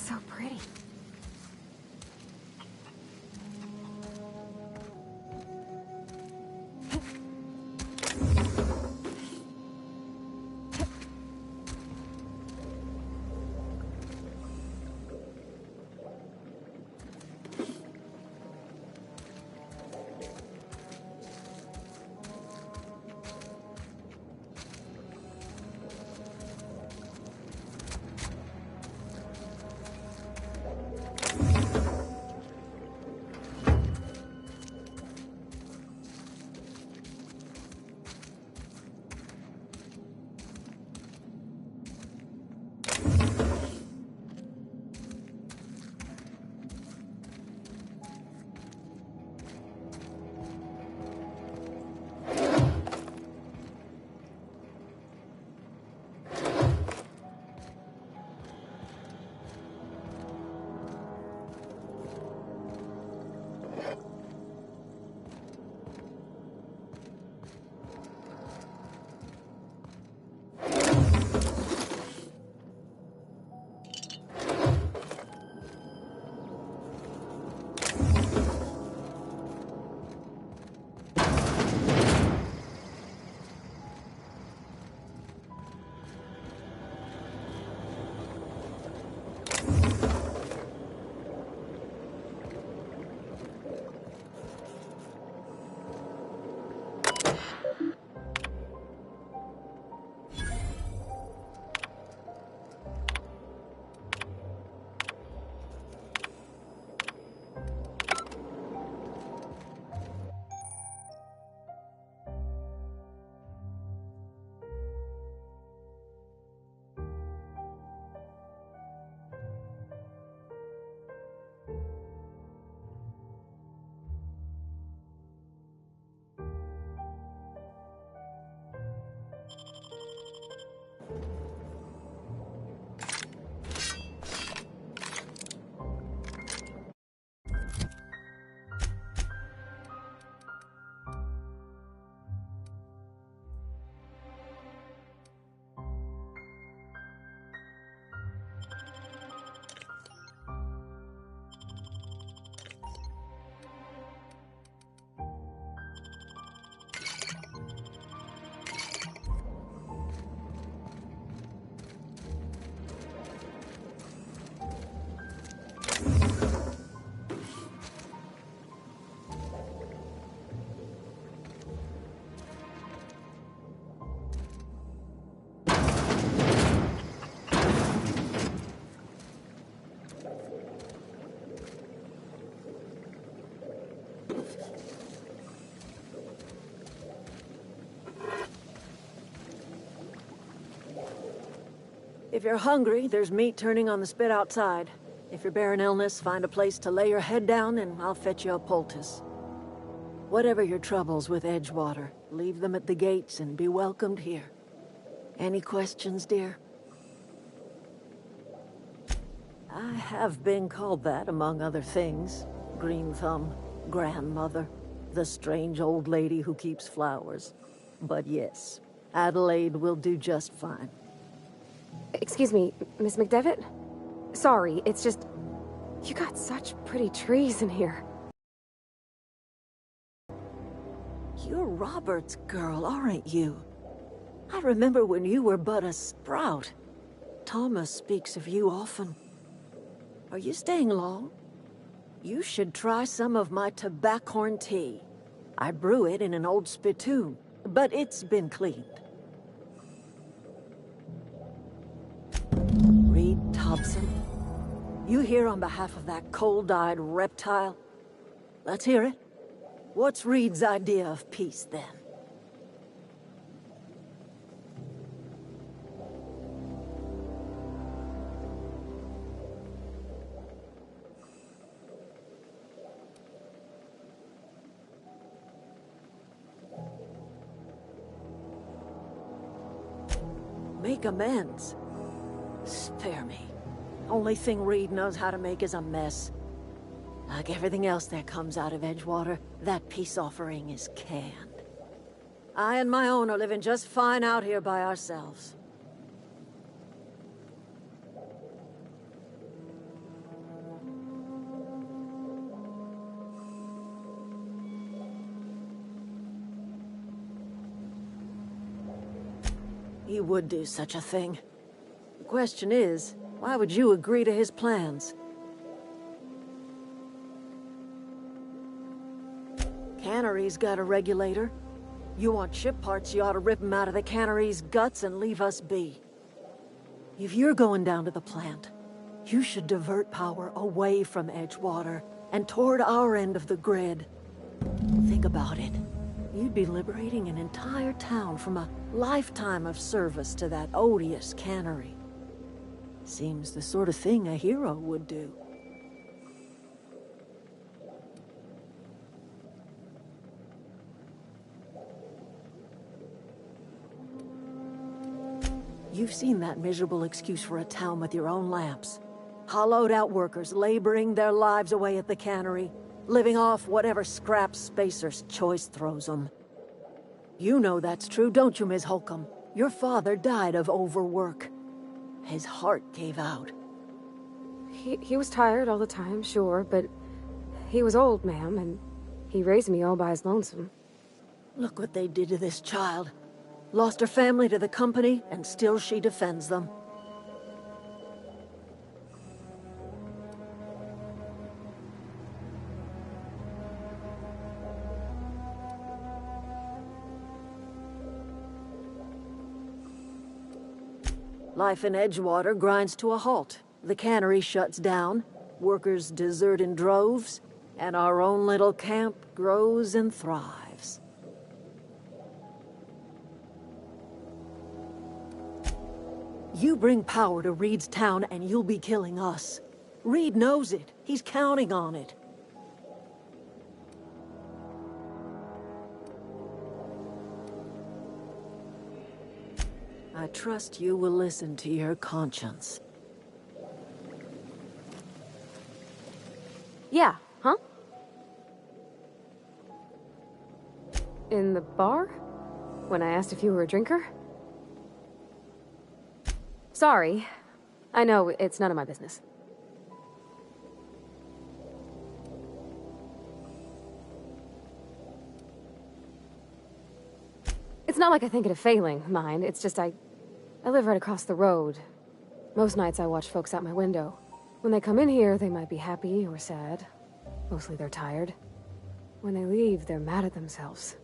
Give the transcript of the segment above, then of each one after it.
so pretty. If you're hungry, there's meat turning on the spit outside. If you're bearing illness, find a place to lay your head down and I'll fetch you a poultice. Whatever your troubles with Edgewater, leave them at the gates and be welcomed here. Any questions, dear? I have been called that, among other things. Green Thumb, grandmother, the strange old lady who keeps flowers. But yes, Adelaide will do just fine. Excuse me, Miss McDevitt? Sorry, it's just... You got such pretty trees in here. You're Robert's girl, aren't you? I remember when you were but a sprout. Thomas speaks of you often. Are you staying long? You should try some of my tobaccorn tea. I brew it in an old spittoon, but it's been cleaned. Reed Thompson, you here on behalf of that cold-eyed reptile? Let's hear it. What's Reed's idea of peace, then? Make amends. Spare me. Only thing Reed knows how to make is a mess. Like everything else that comes out of Edgewater, that peace offering is canned. I and my own are living just fine out here by ourselves. he would do such a thing. The question is, why would you agree to his plans? Cannery's got a regulator. You want ship parts, you ought to rip them out of the cannery's guts and leave us be. If you're going down to the plant, you should divert power away from Edgewater and toward our end of the grid. Think about it. You'd be liberating an entire town from a lifetime of service to that odious cannery. Seems the sort of thing a hero would do. You've seen that miserable excuse for a town with your own lamps. Hollowed out workers laboring their lives away at the cannery, living off whatever scrap Spacer's choice throws them. You know that's true, don't you, Ms. Holcomb? Your father died of overwork. His heart gave out. He was tired all the time, sure, but he was old, ma'am, and he raised me all by his lonesome. Look what they did to this child. Lost her family to the company, and still she defends them. Life in Edgewater grinds to a halt. The cannery shuts down, workers desert in droves, and our own little camp grows and thrives. You bring power to Reed's town and you'll be killing us. Reed knows it. He's counting on it. I trust you will listen to your conscience. Yeah, huh? In the bar? When I asked if you were a drinker? Sorry. I know, it's none of my business. It's not like I think it a failing, mind. It's just I live right across the road. Most nights I watch folks out my window. When they come in here, they might be happy or sad. Mostly they're tired. When they leave, they're mad at themselves.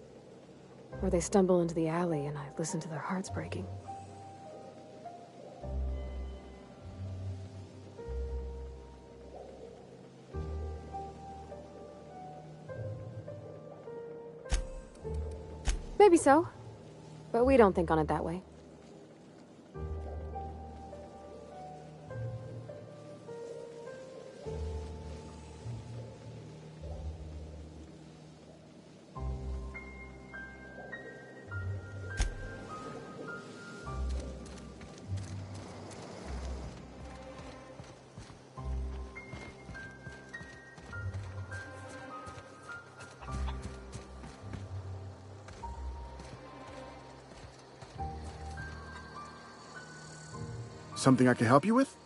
Or they stumble into the alley and I listen to their hearts breaking. Maybe so. But we don't think on it that way. Something I can help you with?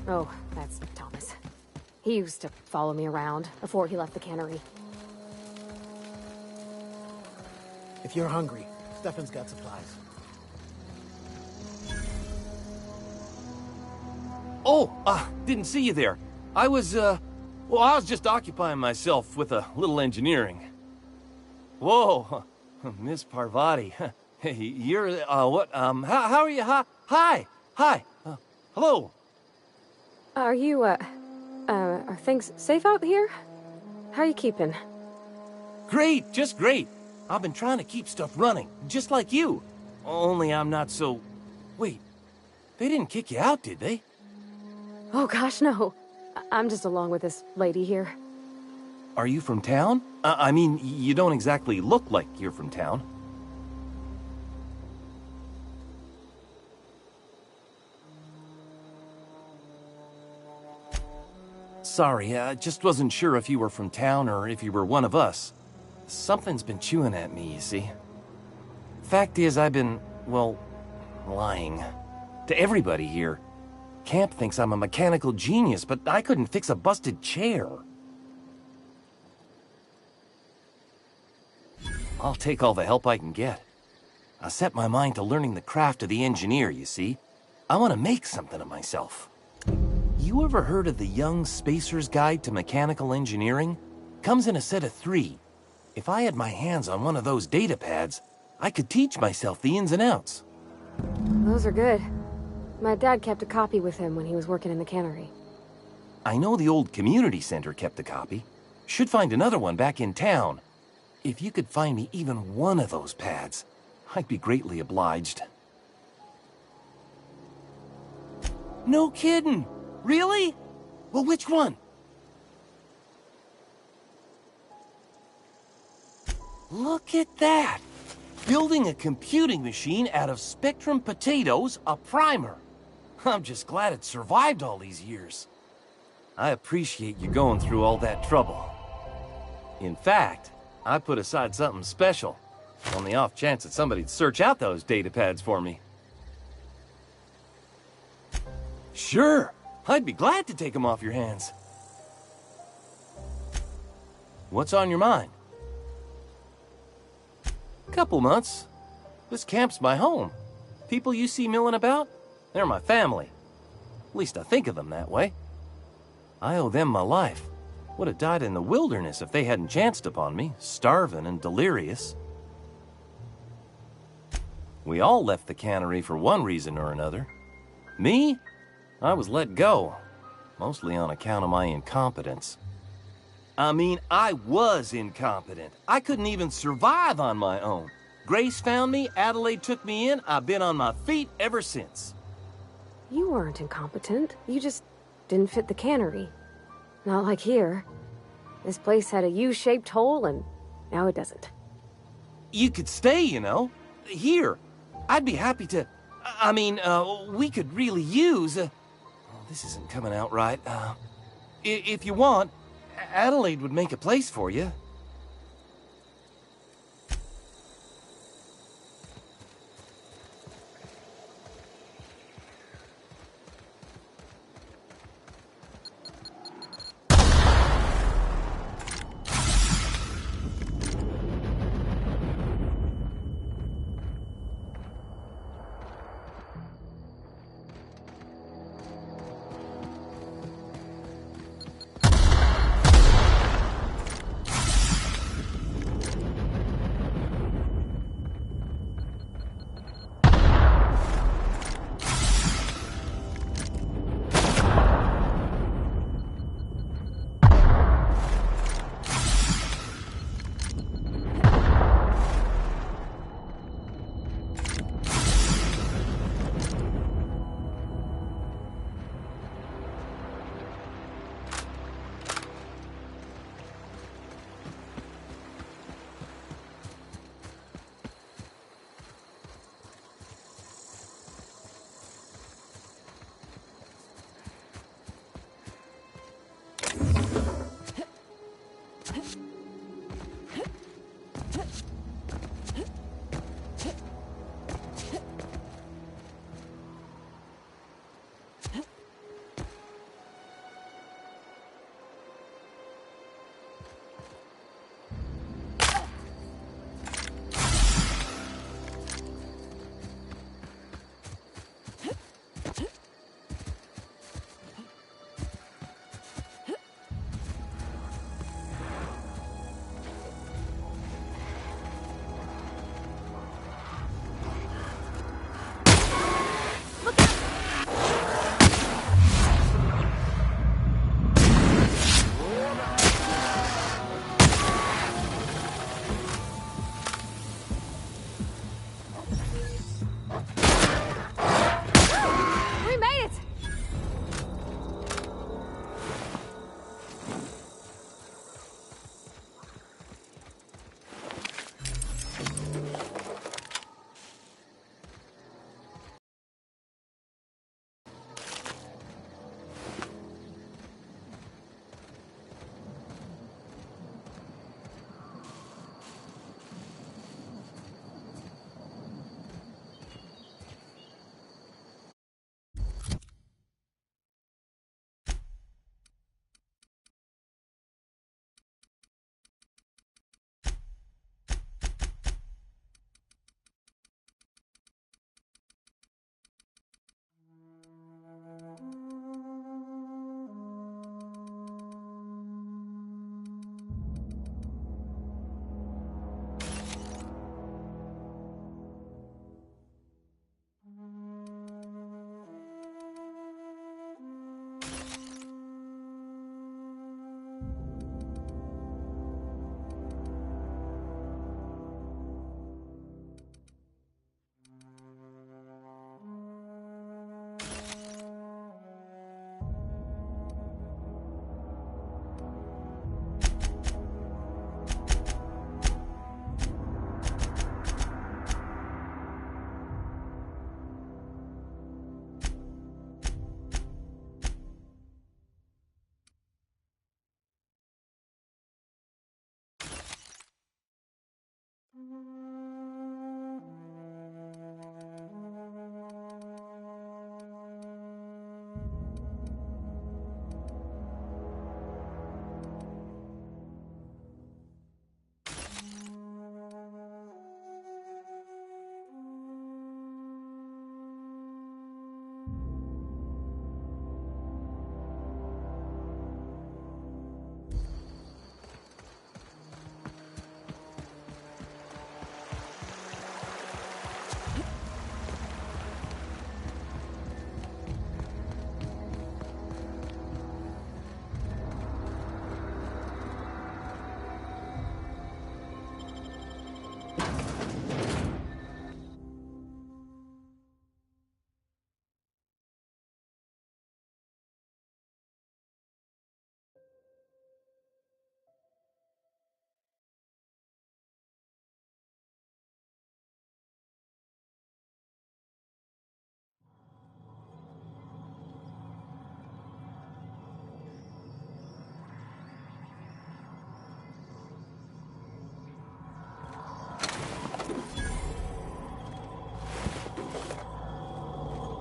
Oh, that's Thomas. He used to follow me around before he left the cannery. If you're hungry, Stefan's got supplies. Oh, didn't see you there. I was just occupying myself with a little engineering. Whoa, Miss Parvati. Hey, you're, how are you? Hi. Hello. Are you, are things safe out here? How are you keeping? Great, just great. I've been trying to keep stuff running, just like you. Only I'm not so... Wait, they didn't kick you out, did they? Oh gosh, no. I'm just along with this lady here. Are you from town? I mean, you don't exactly look like you're from town. Sorry, I just wasn't sure if you were from town or if you were one of us. Something's been chewing at me, you see. Fact is, I've been, well, lying. To everybody here. Camp thinks I'm a mechanical genius, but I couldn't fix a busted chair. I'll take all the help I can get. I set my mind to learning the craft of the engineer, you see. I want to make something of myself. You ever heard of the Young Spacer's Guide to Mechanical Engineering? Comes in a set of 3. If I had my hands on one of those data pads, I could teach myself the ins and outs. Those are good. My dad kept a copy with him when he was working in the cannery. I know the old community center kept a copy. Should find another one back in town. If you could find me even one of those pads, I'd be greatly obliged. No kidding! Really? Well, which one? Look at that! Building a computing machine out of Spectrum potatoes, a primer. I'm just glad it survived all these years. I appreciate you going through all that trouble. In fact, I put aside something special, on the off chance that somebody'd search out those data pads for me. Sure, I'd be glad to take them off your hands. What's on your mind? Couple months. This camp's my home. People you see milling about, they're my family. At least I think of them that way. I owe them my life. Would have died in the wilderness if they hadn't chanced upon me, starving and delirious. We all left the cannery for one reason or another. Me? I was let go, mostly on account of my incompetence. I mean, I was incompetent. I couldn't even survive on my own. Grace found me, Adelaide took me in, I've been on my feet ever since. You weren't incompetent. You just didn't fit the cannery. Not like here. This place had a U-shaped hole, and now it doesn't. You could stay, you know. Here. I'd be happy to... I mean, we could really use... oh, this isn't coming out right. If you want, Adelaide would make a place for you.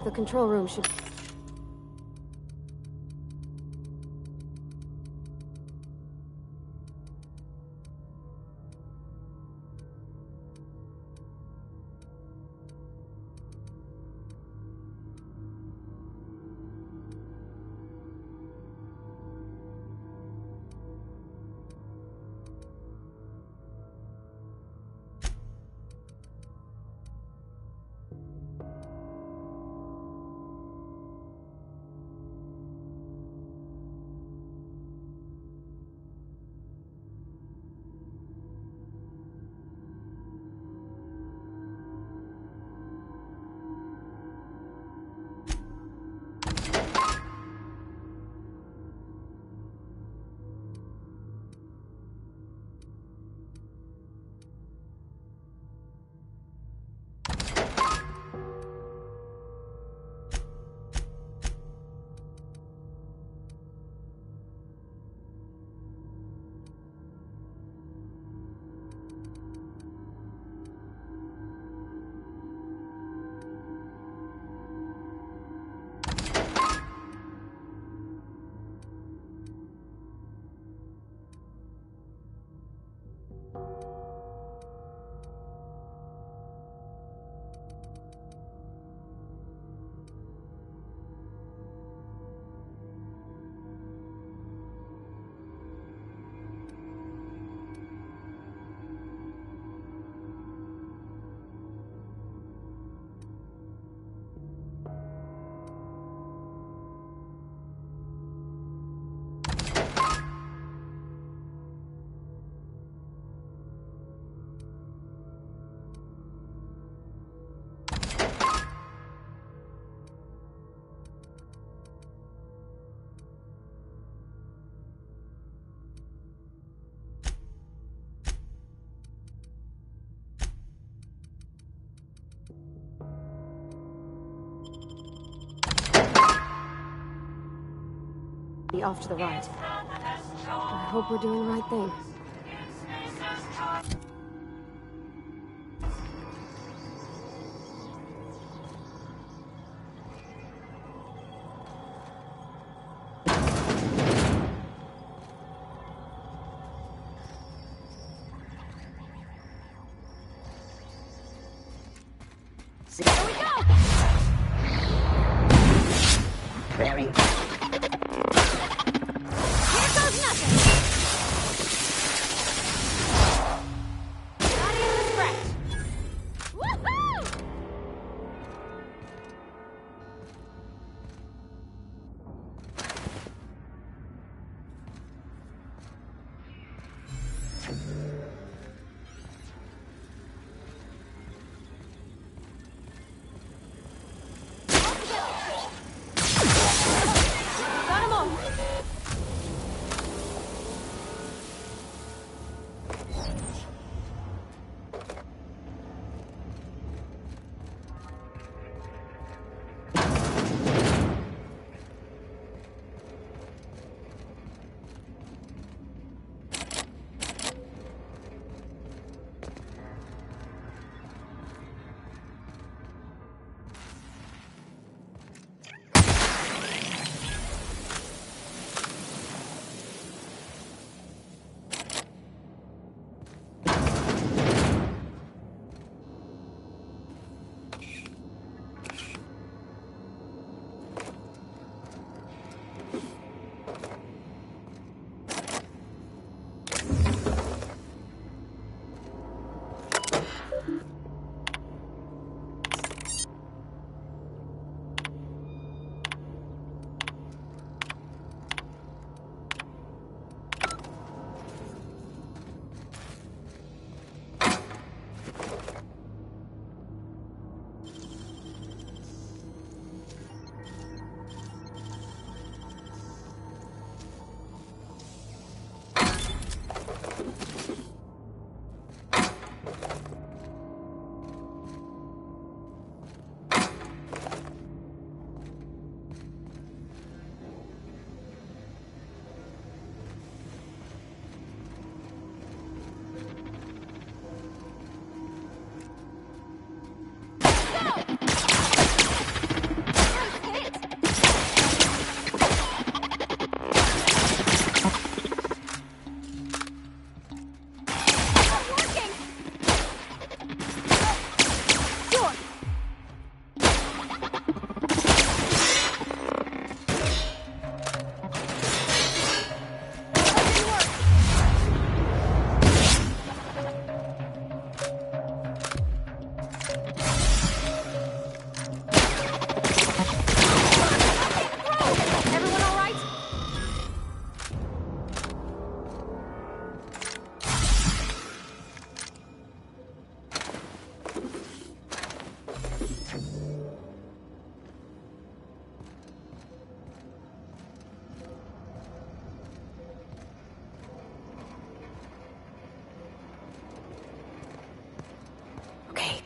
The control room should... be off to the right. I hope we're doing the right thing. Here we go! Very. Here goes nothing! Not even a scratch! Woohoo!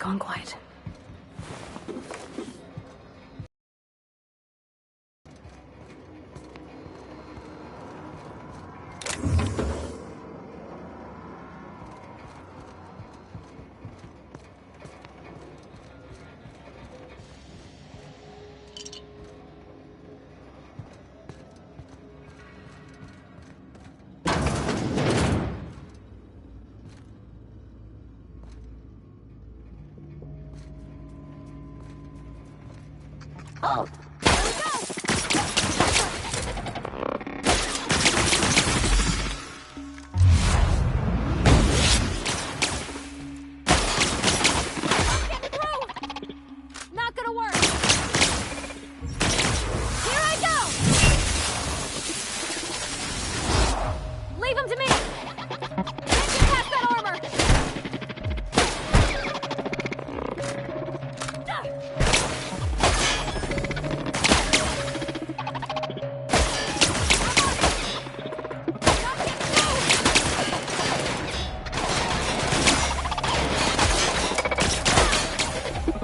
gone quiet. Oh. Not gonna work! Here I go! Leave him to me! Can't get past that armor!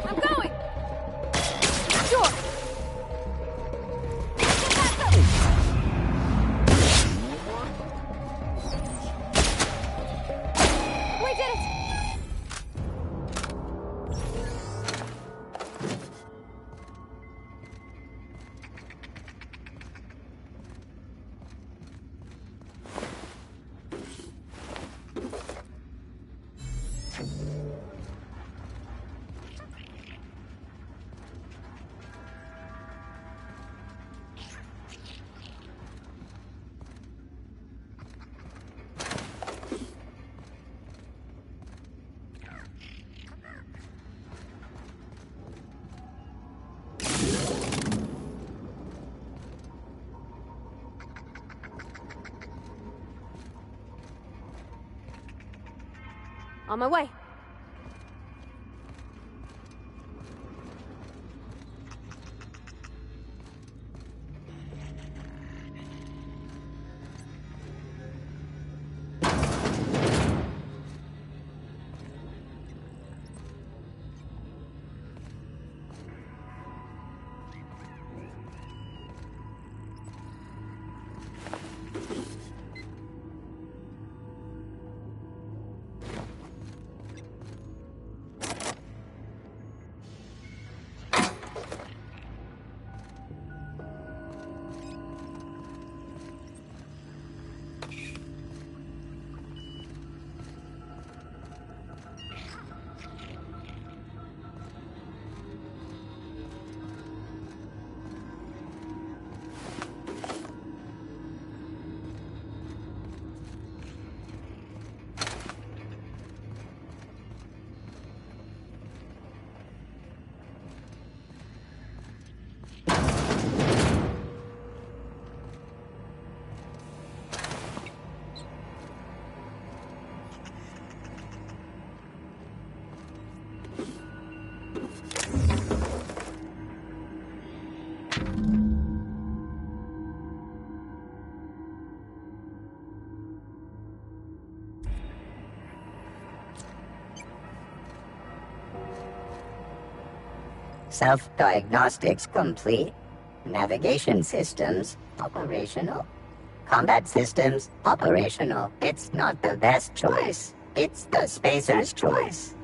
I'm going! Sure! Get past them! We did it! On my way. Self-diagnostics complete. Navigation systems operational. Combat systems operational. It's not the best choice. It's the spacer's choice.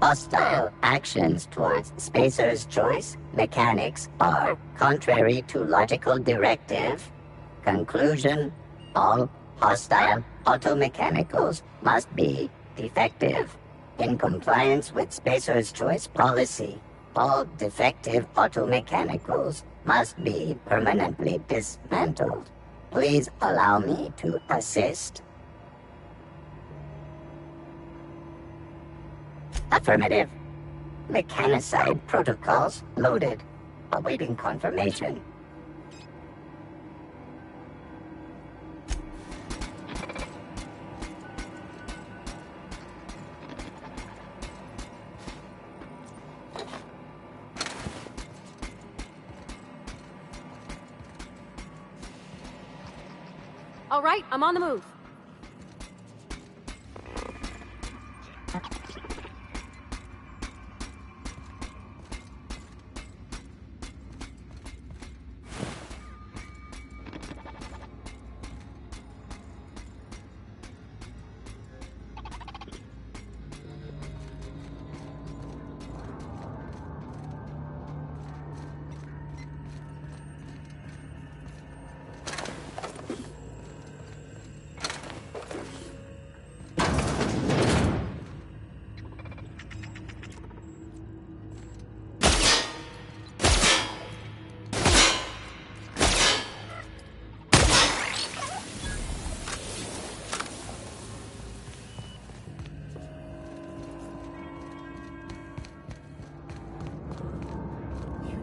Hostile actions towards spacer's choice mechanics are contrary to logical directive. Conclusion: all hostile automechanicals must be defective. In compliance with spacer's choice policy, all defective automechanicals must be permanently dismantled. Please allow me to assist. Affirmative. Mechanicide protocols loaded. Awaiting confirmation. All right, I'm on the move.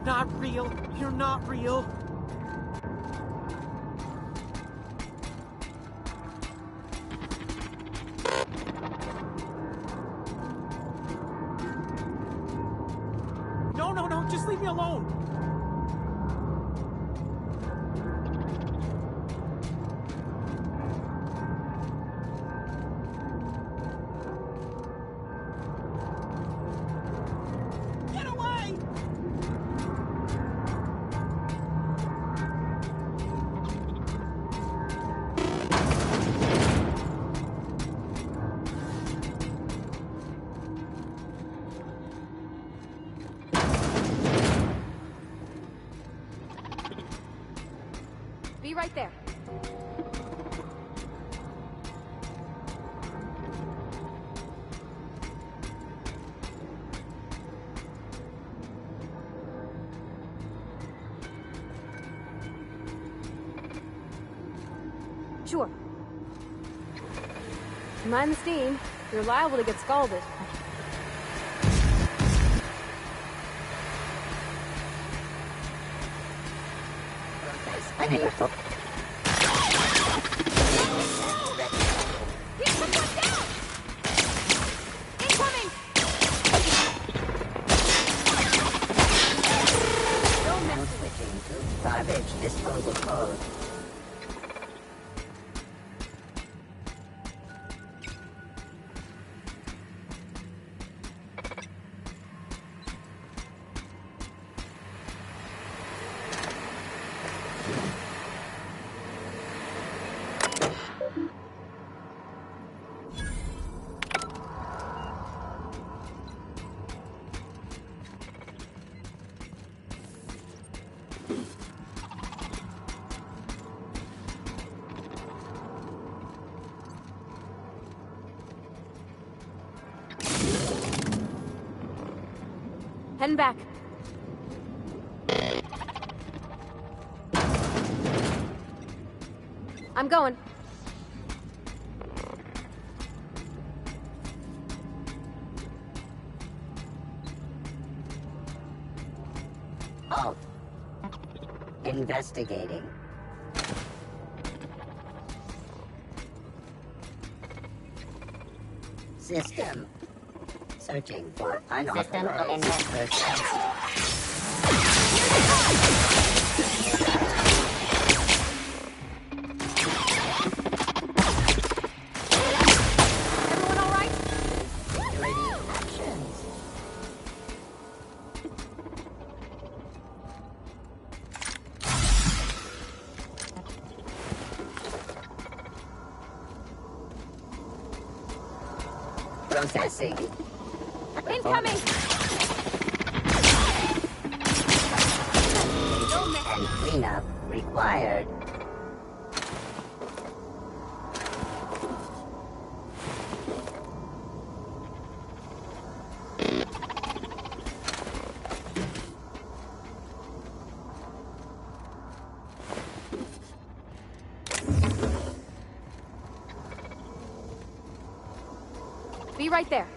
Not real. You're not real. No, no, no. Just leave me alone. Get away! Be right there. Sure. Mind the steam. You're liable to get scalded. I need your help. Here, put one down! Incoming! Don't Now mess switching to garbage disposal code. Heading back. I'm going. Halt. Investigating. System. Searching for unauthorized persons. Everyone all right? Security actions. Processing. Incoming! And cleanup required. Be right there.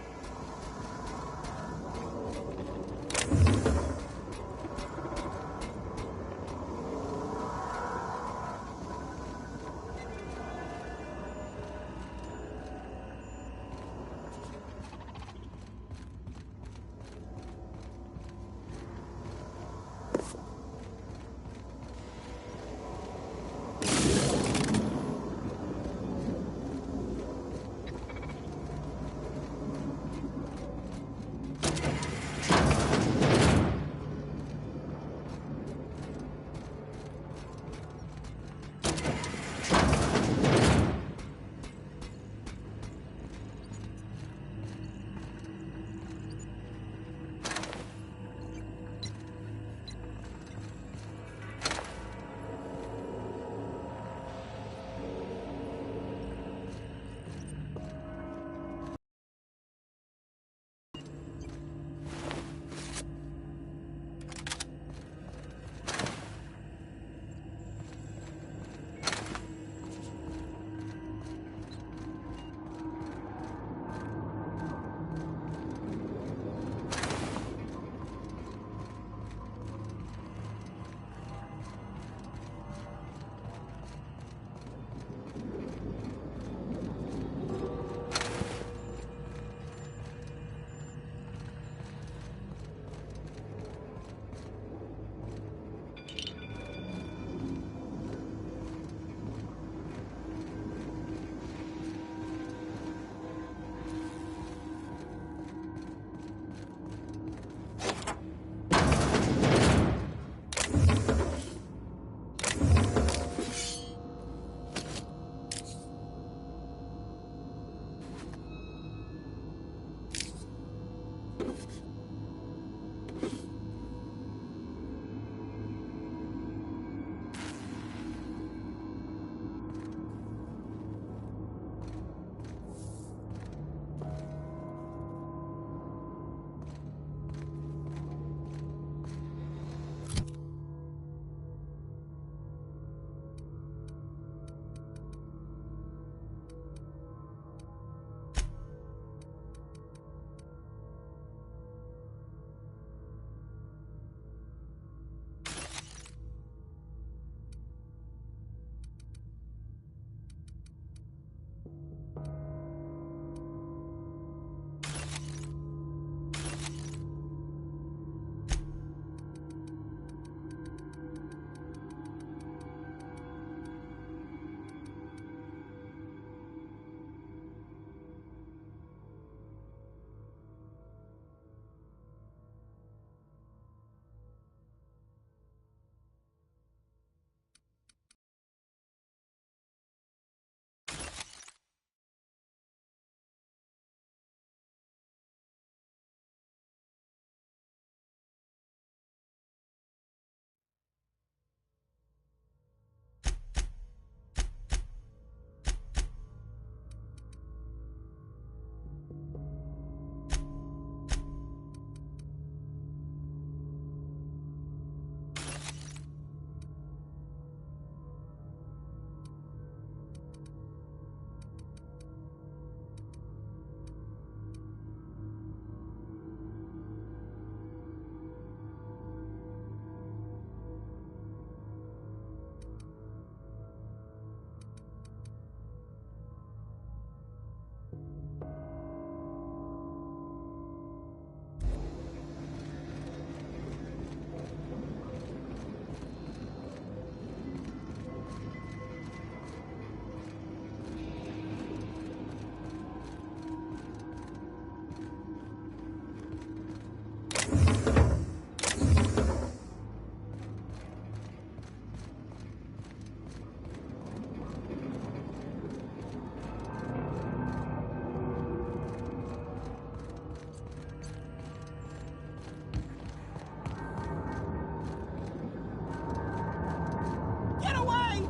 Get away!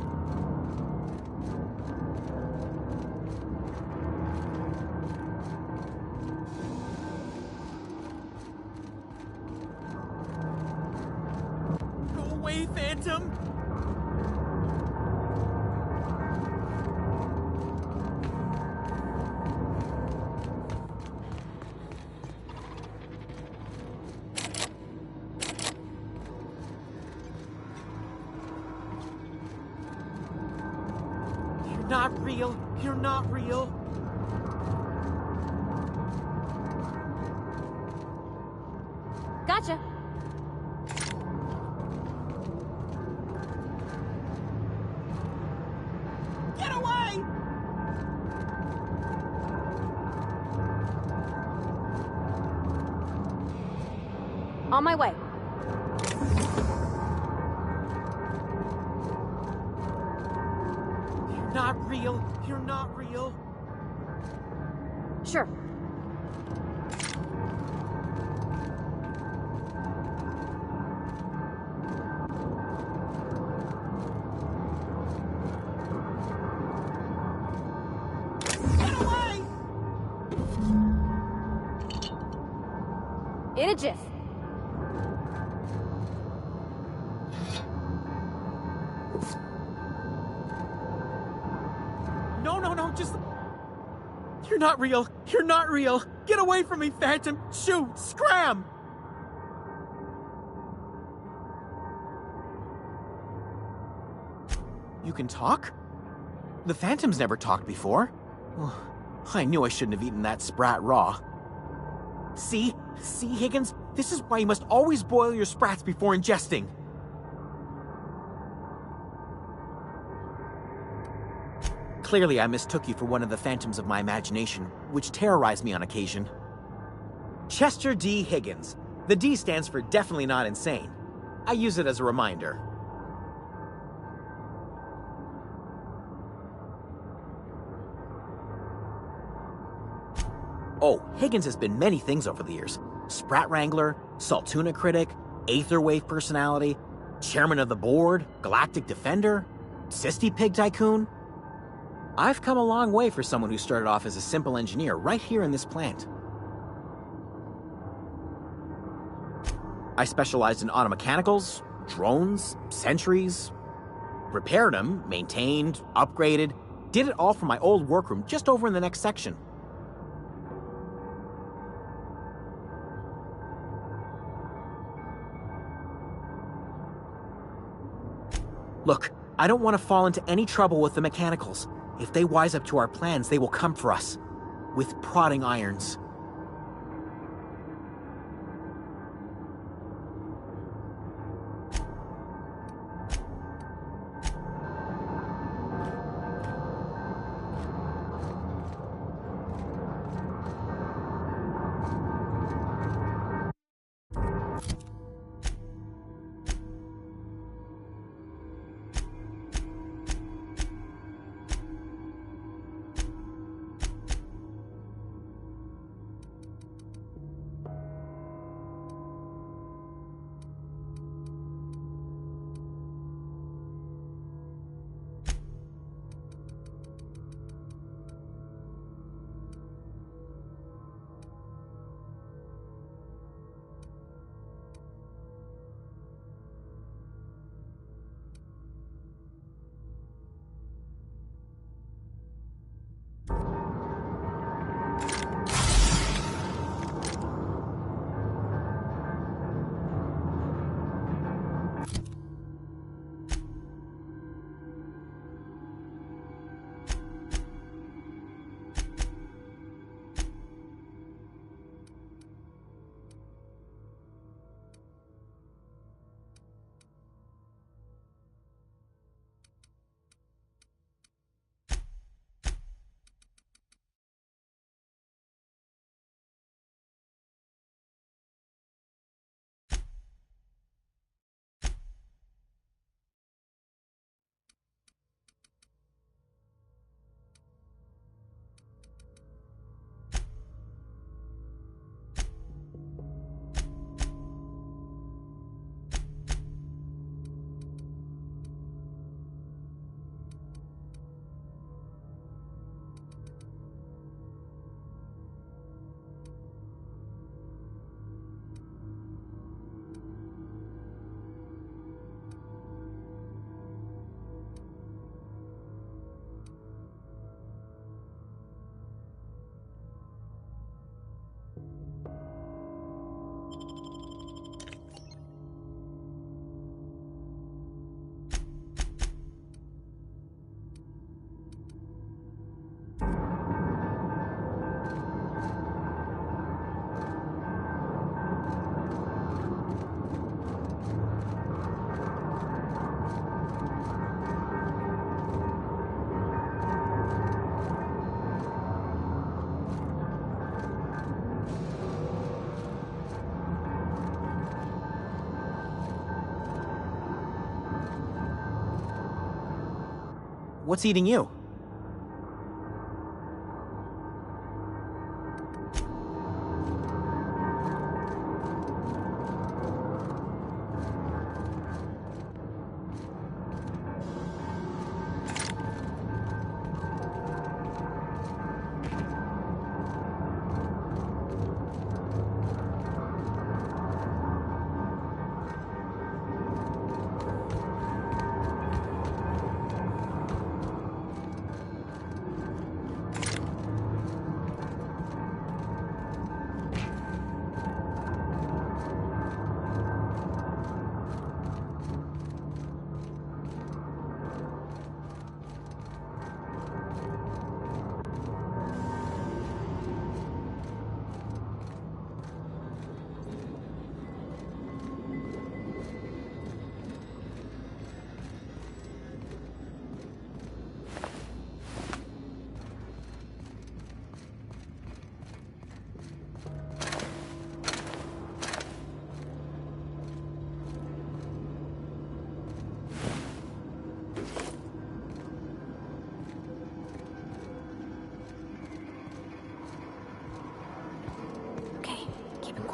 Go away, Phantom! You're not real. You're not real. Gotcha. Get away! On my way. You're not real. You're not real. Sure. Get away! In a jiff. No, no, no, just... You're not real. You're not real. Get away from me, Phantom. Shoot! Scram! You can talk? The Phantom's never talked before. Ugh, I knew I shouldn't have eaten that sprat raw. See? See, Higgins? This is why you must always boil your sprats before ingesting. Clearly, I mistook you for one of the phantoms of my imagination, which terrorized me on occasion. Chester D. Higgins. The D stands for definitely not insane. I use it as a reminder. Oh, Higgins has been many things over the years. Sprat Wrangler, Saltuna Critic, Aetherwave Personality, Chairman of the Board, Galactic Defender, Sisty Pig Tycoon. I've come a long way for someone who started off as a simple engineer right here in this plant. I specialized in automechanicals, drones, sentries, repaired them, maintained, upgraded, did it all from my old workroom just over in the next section. Look, I don't want to fall into any trouble with the mechanicals. If they wise up to our plans, they will come for us. With prodding irons. What's eating you?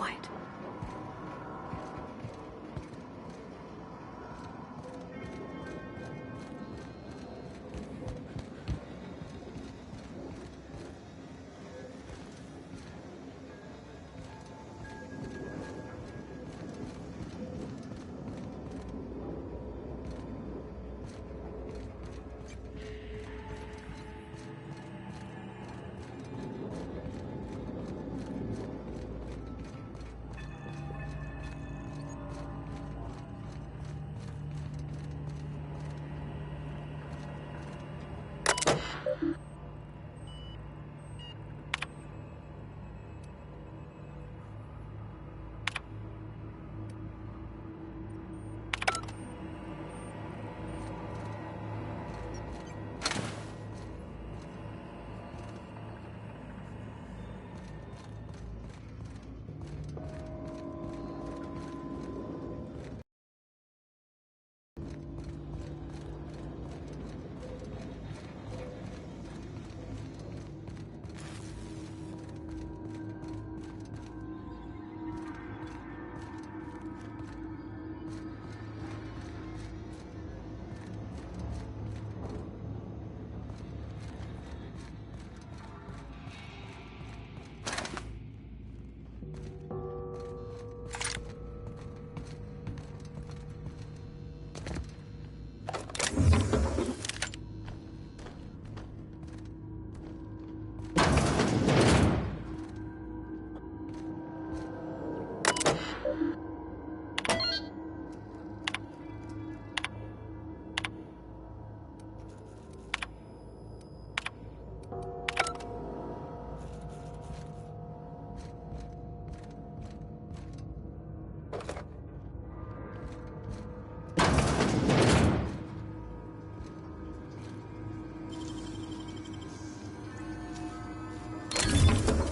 quiet.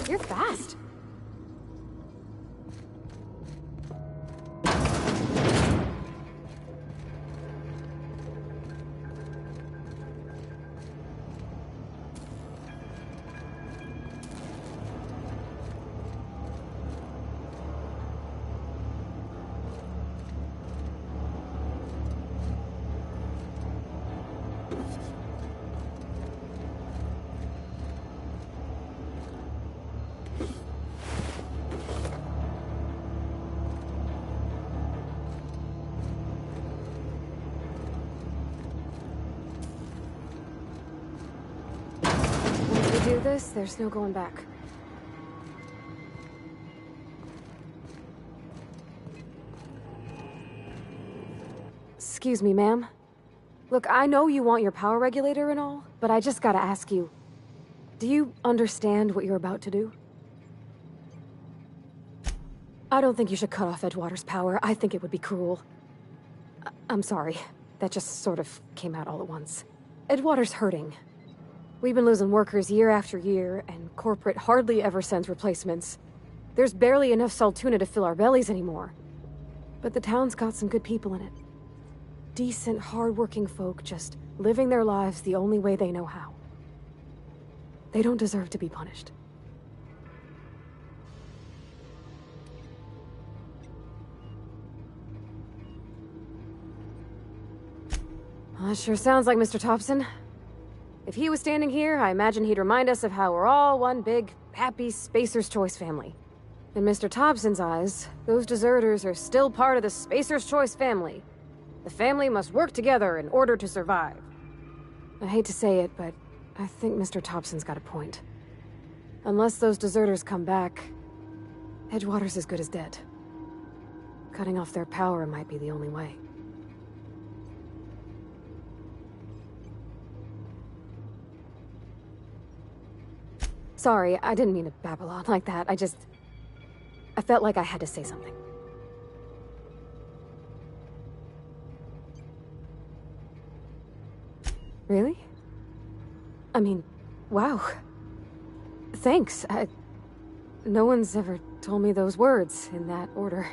You're fast. Once we do this, there's no going back. Excuse me, ma'am. Look, I know you want your power regulator and all, but I just gotta ask you, do you understand what you're about to do? I don't think you should cut off Edgewater's power. I think it would be cruel. I'm sorry. That just sort of came out all at once. Edgewater's hurting. We've been losing workers year after year, and corporate hardly ever sends replacements. There's barely enough Saltuna to fill our bellies anymore. But the town's got some good people in it. Decent, hard-working folk just living their lives the only way they know how. They don't deserve to be punished. Well, that sure sounds like Mr. Thompson. If he was standing here, I imagine he'd remind us of how we're all one big, happy Spacer's Choice family. In Mr. Thompson's eyes, those deserters are still part of the Spacer's Choice family. The family must work together in order to survive. I hate to say it, but I think Mr. Thompson's got a point. Unless those deserters come back, Edgewater's as good as dead. Cutting off their power might be the only way. Sorry, I didn't mean to babble on like that. I felt like I had to say something. Really? I mean, wow. Thanks. No one's ever told me those words in that order.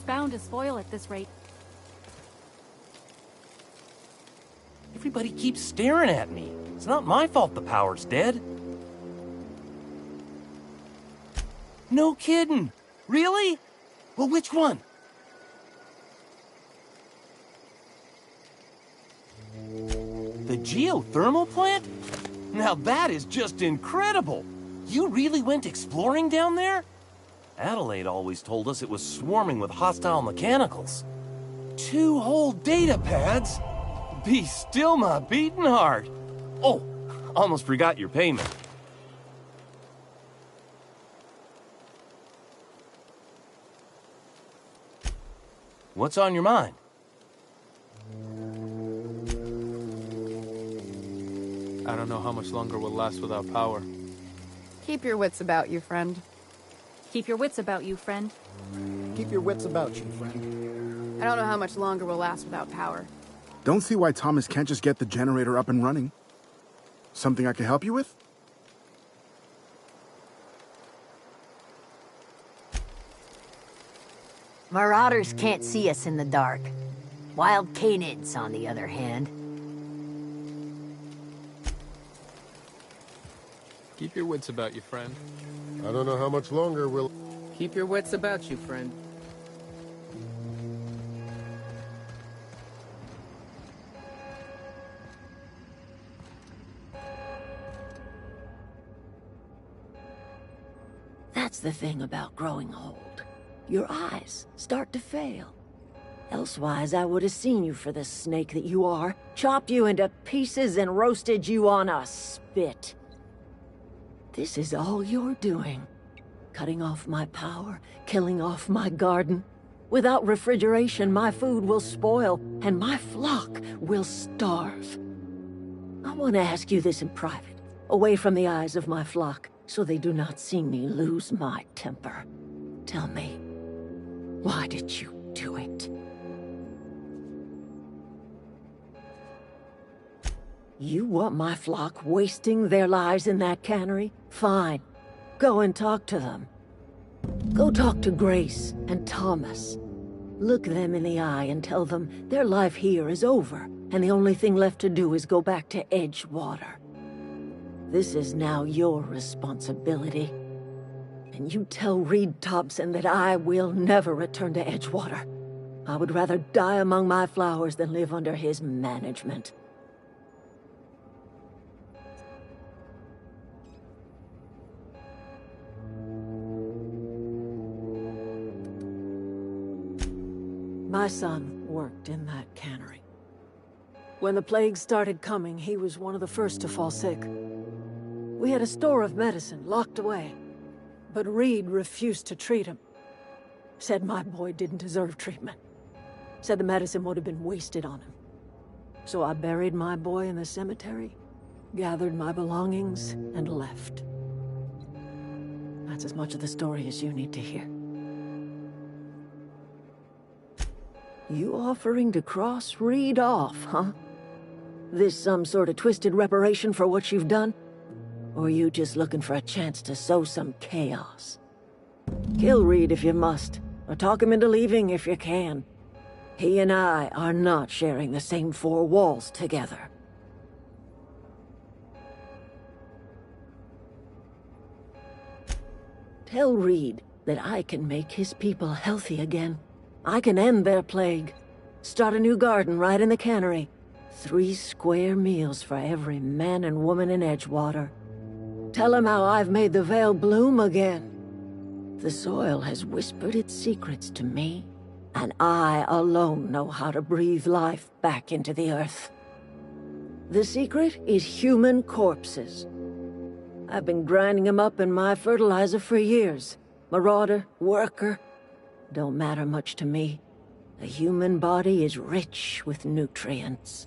It's bound to spoil at this rate. Everybody keeps staring at me. It's not my fault the power's dead. No kidding. Really? Well, which one? The geothermal plant? Now that is just incredible! You really went exploring down there? Adelaide always told us it was swarming with hostile mechanicals. 2 whole data pads? Be still my beating heart. Oh, almost forgot your payment. What's on your mind? I don't know how much longer we'll last without power. Keep your wits about you, friend. Keep your wits about you, friend. Keep your wits about you, friend. I don't know how much longer we'll last without power. Don't see why Thomas can't just get the generator up and running. Something I can help you with? Marauders can't see us in the dark. Wild canids, on the other hand. Keep your wits about you, friend. I don't know how much longer we'll... Keep your wits about you, friend. That's the thing about growing old. Your eyes start to fail. Elsewise, I would have seen you for the snake that you are, chopped you into pieces and roasted you on a spit. This is all you're doing. Cutting off my power, killing off my garden. Without refrigeration, my food will spoil, and my flock will starve. I want to ask you this in private, away from the eyes of my flock, so they do not see me lose my temper. Tell me, why did you do it? You want my flock wasting their lives in that cannery? Fine. Go and talk to them. Go talk to Grace and Thomas. Look them in the eye and tell them their life here is over, and the only thing left to do is go back to Edgewater. This is now your responsibility. And you tell Reed Thompson that I will never return to Edgewater. I would rather die among my flowers than live under his management. My son worked in that cannery. When the plague started coming, he was one of the first to fall sick. We had a store of medicine locked away, but Reed refused to treat him. Said my boy didn't deserve treatment. Said the medicine would have been wasted on him. So I buried my boy in the cemetery, gathered my belongings, and left. That's as much of the story as you need to hear. You offering to cross Reed off, huh? This some sort of twisted reparation for what you've done? Or you just looking for a chance to sow some chaos? Kill Reed if you must, or talk him into leaving if you can. He and I are not sharing the same 4 walls together. Tell Reed that I can make his people healthy again. I can end their plague. Start a new garden right in the cannery. 3 square meals for every man and woman in Edgewater. Tell him how I've made the Vale bloom again. The soil has whispered its secrets to me, and I alone know how to breathe life back into the earth. The secret is human corpses. I've been grinding them up in my fertilizer for years. Marauder, worker, don't matter much to me. The human body is rich with nutrients.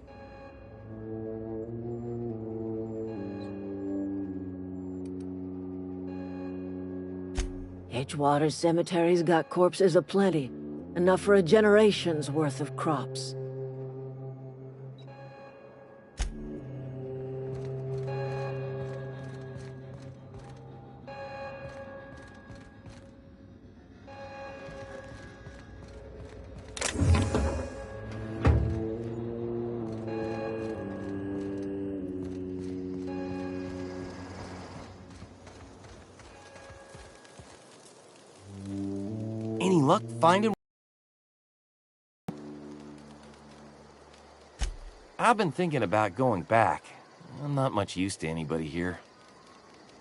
Edgewater Cemetery's got corpses aplenty, enough for a generation's worth of crops. luck finding... I've been thinking about going back. I'm not much use to anybody here.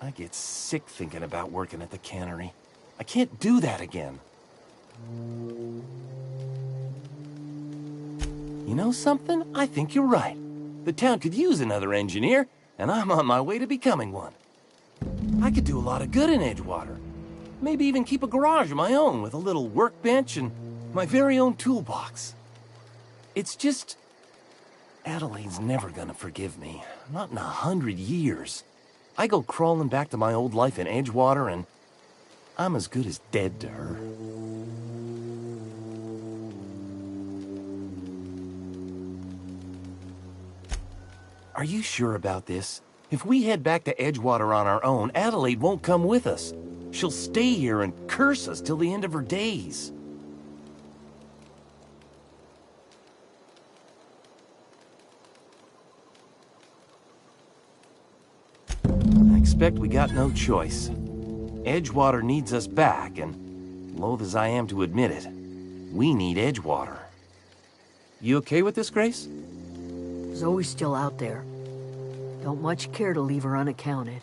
I get sick thinking about working at the cannery. I can't do that again. You know something? I think you're right. The town could use another engineer, and I'm on my way to becoming one. I could do a lot of good in Edgewater. Maybe even keep a garage of my own with a little workbench and my very own toolbox. It's just... Adelaide's never gonna forgive me. Not in 100 years. I go crawling back to my old life in Edgewater, and I'm as good as dead to her. Are you sure about this? If we head back to Edgewater on our own, Adelaide won't come with us. She'll stay here and curse us till the end of her days. I expect we got no choice. Edgewater needs us back, and loath as I am to admit it, we need Edgewater. You okay with this, Grace? Zoe's still out there. Don't much care to leave her unaccounted.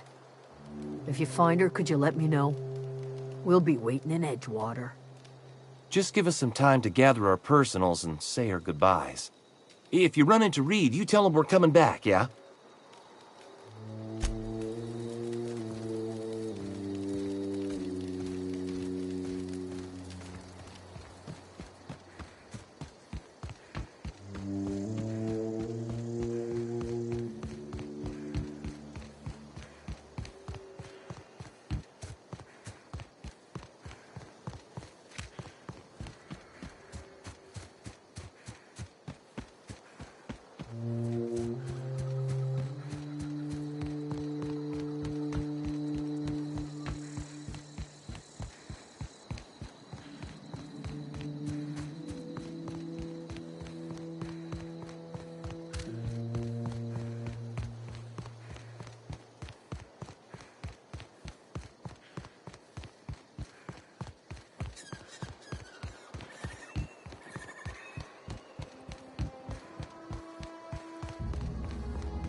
If you find her, could you let me know? We'll be waiting in Edgewater. Just give us some time to gather our personals and say our goodbyes. If you run into Reed, you tell him we're coming back, yeah?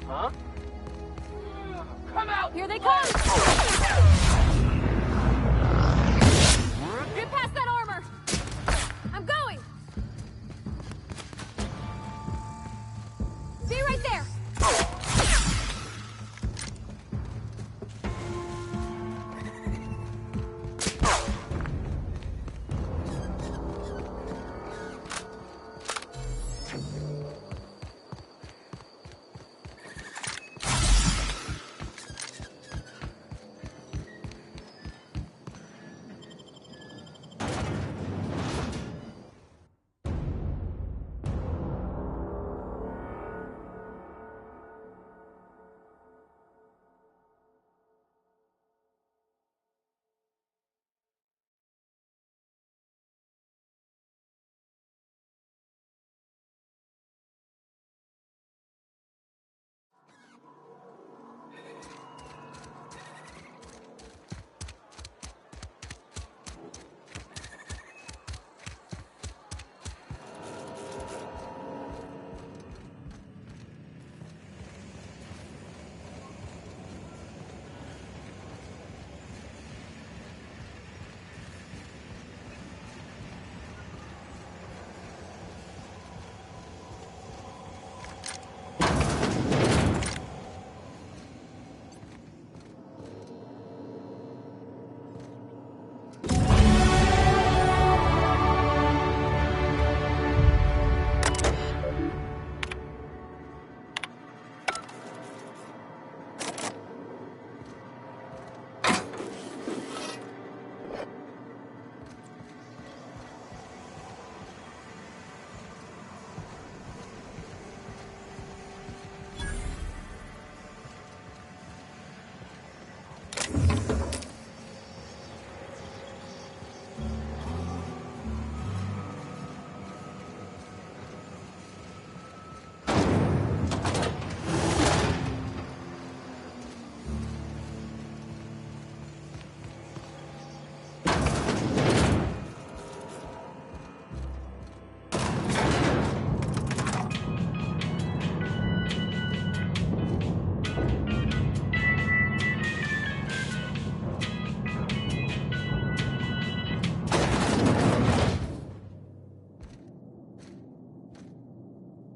Huh? Come out! Here they come! Get past that armor! I'm going! Be right there!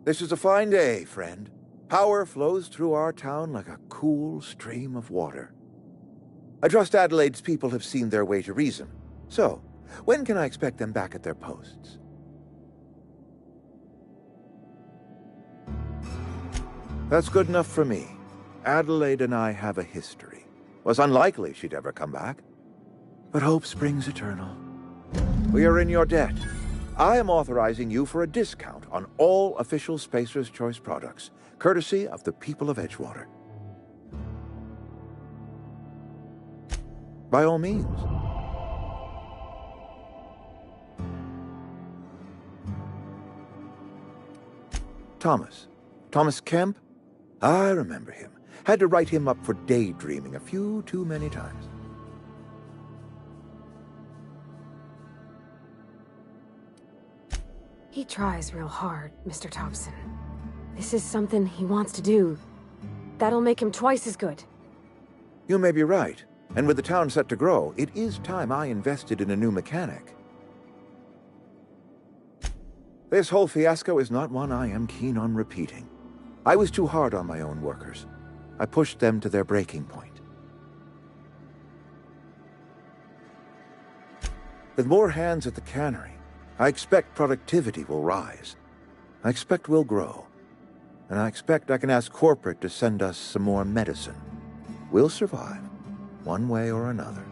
This is a fine day, friend. Power flows through our town like a cool stream of water. I trust Adelaide's people have seen their way to reason. So, when can I expect them back at their posts? That's good enough for me. Adelaide and I have a history. Was unlikely she'd ever come back. But hope springs eternal. We are in your debt. I am authorizing you for a discount on all official Spacer's Choice products, courtesy of the people of Edgewater. By all means. Thomas Kemp? I remember him. Had to write him up for daydreaming a few too many times. He tries real hard, Mr. Thompson. This is something he wants to do. That'll make him twice as good. You may be right. And with the town set to grow, it is time I invested in a new mechanic. This whole fiasco is not one I am keen on repeating. I was too hard on my own workers. I pushed them to their breaking point. With more hands at the cannery, I expect productivity will rise. I expect we'll grow. And I expect I can ask corporate to send us some more medicine. We'll survive, one way or another.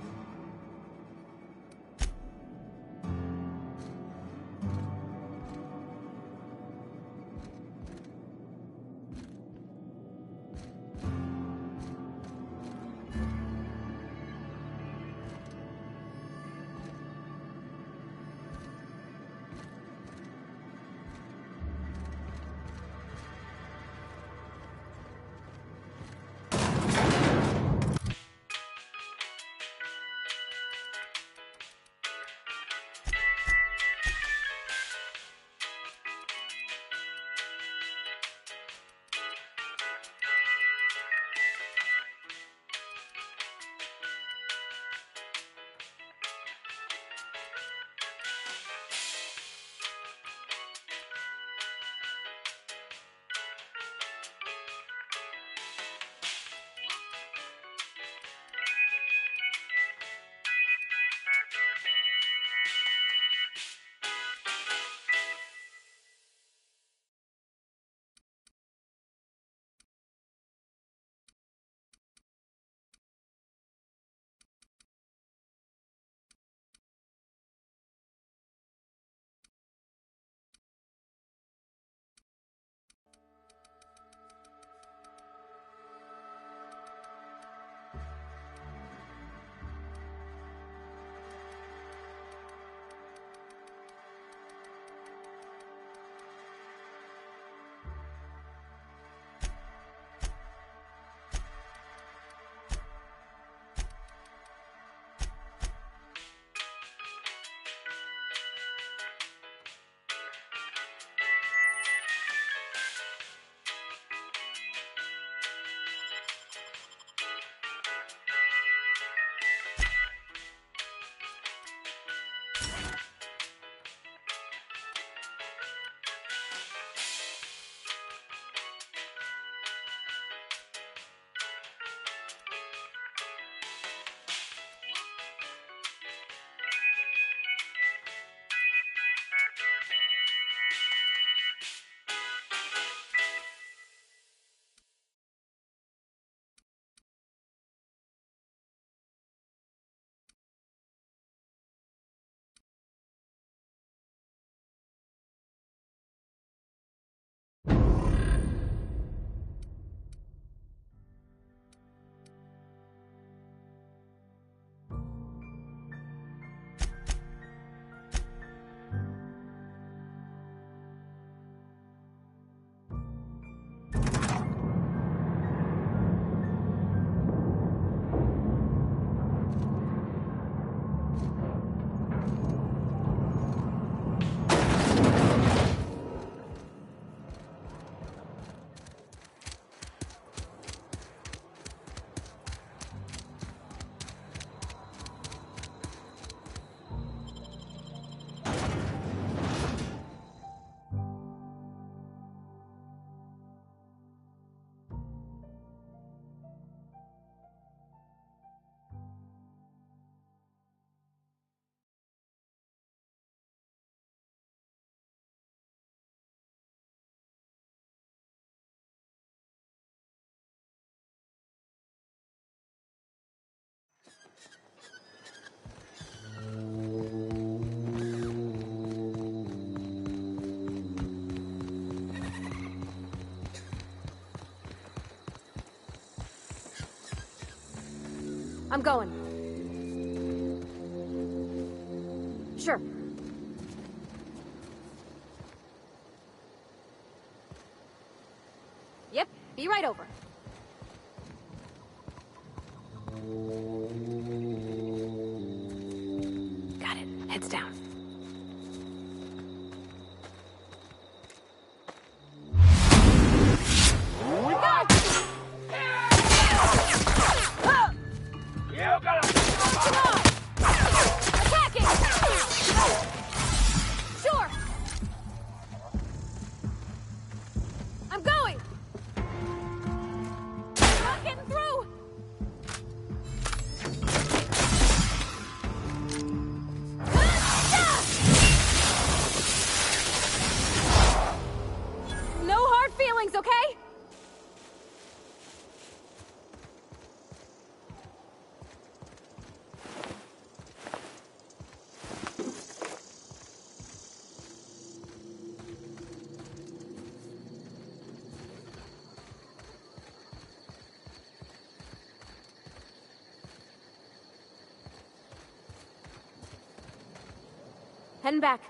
I'm going. Sure. Yep, be right over. Got it. Heads down. Okay? Heading back.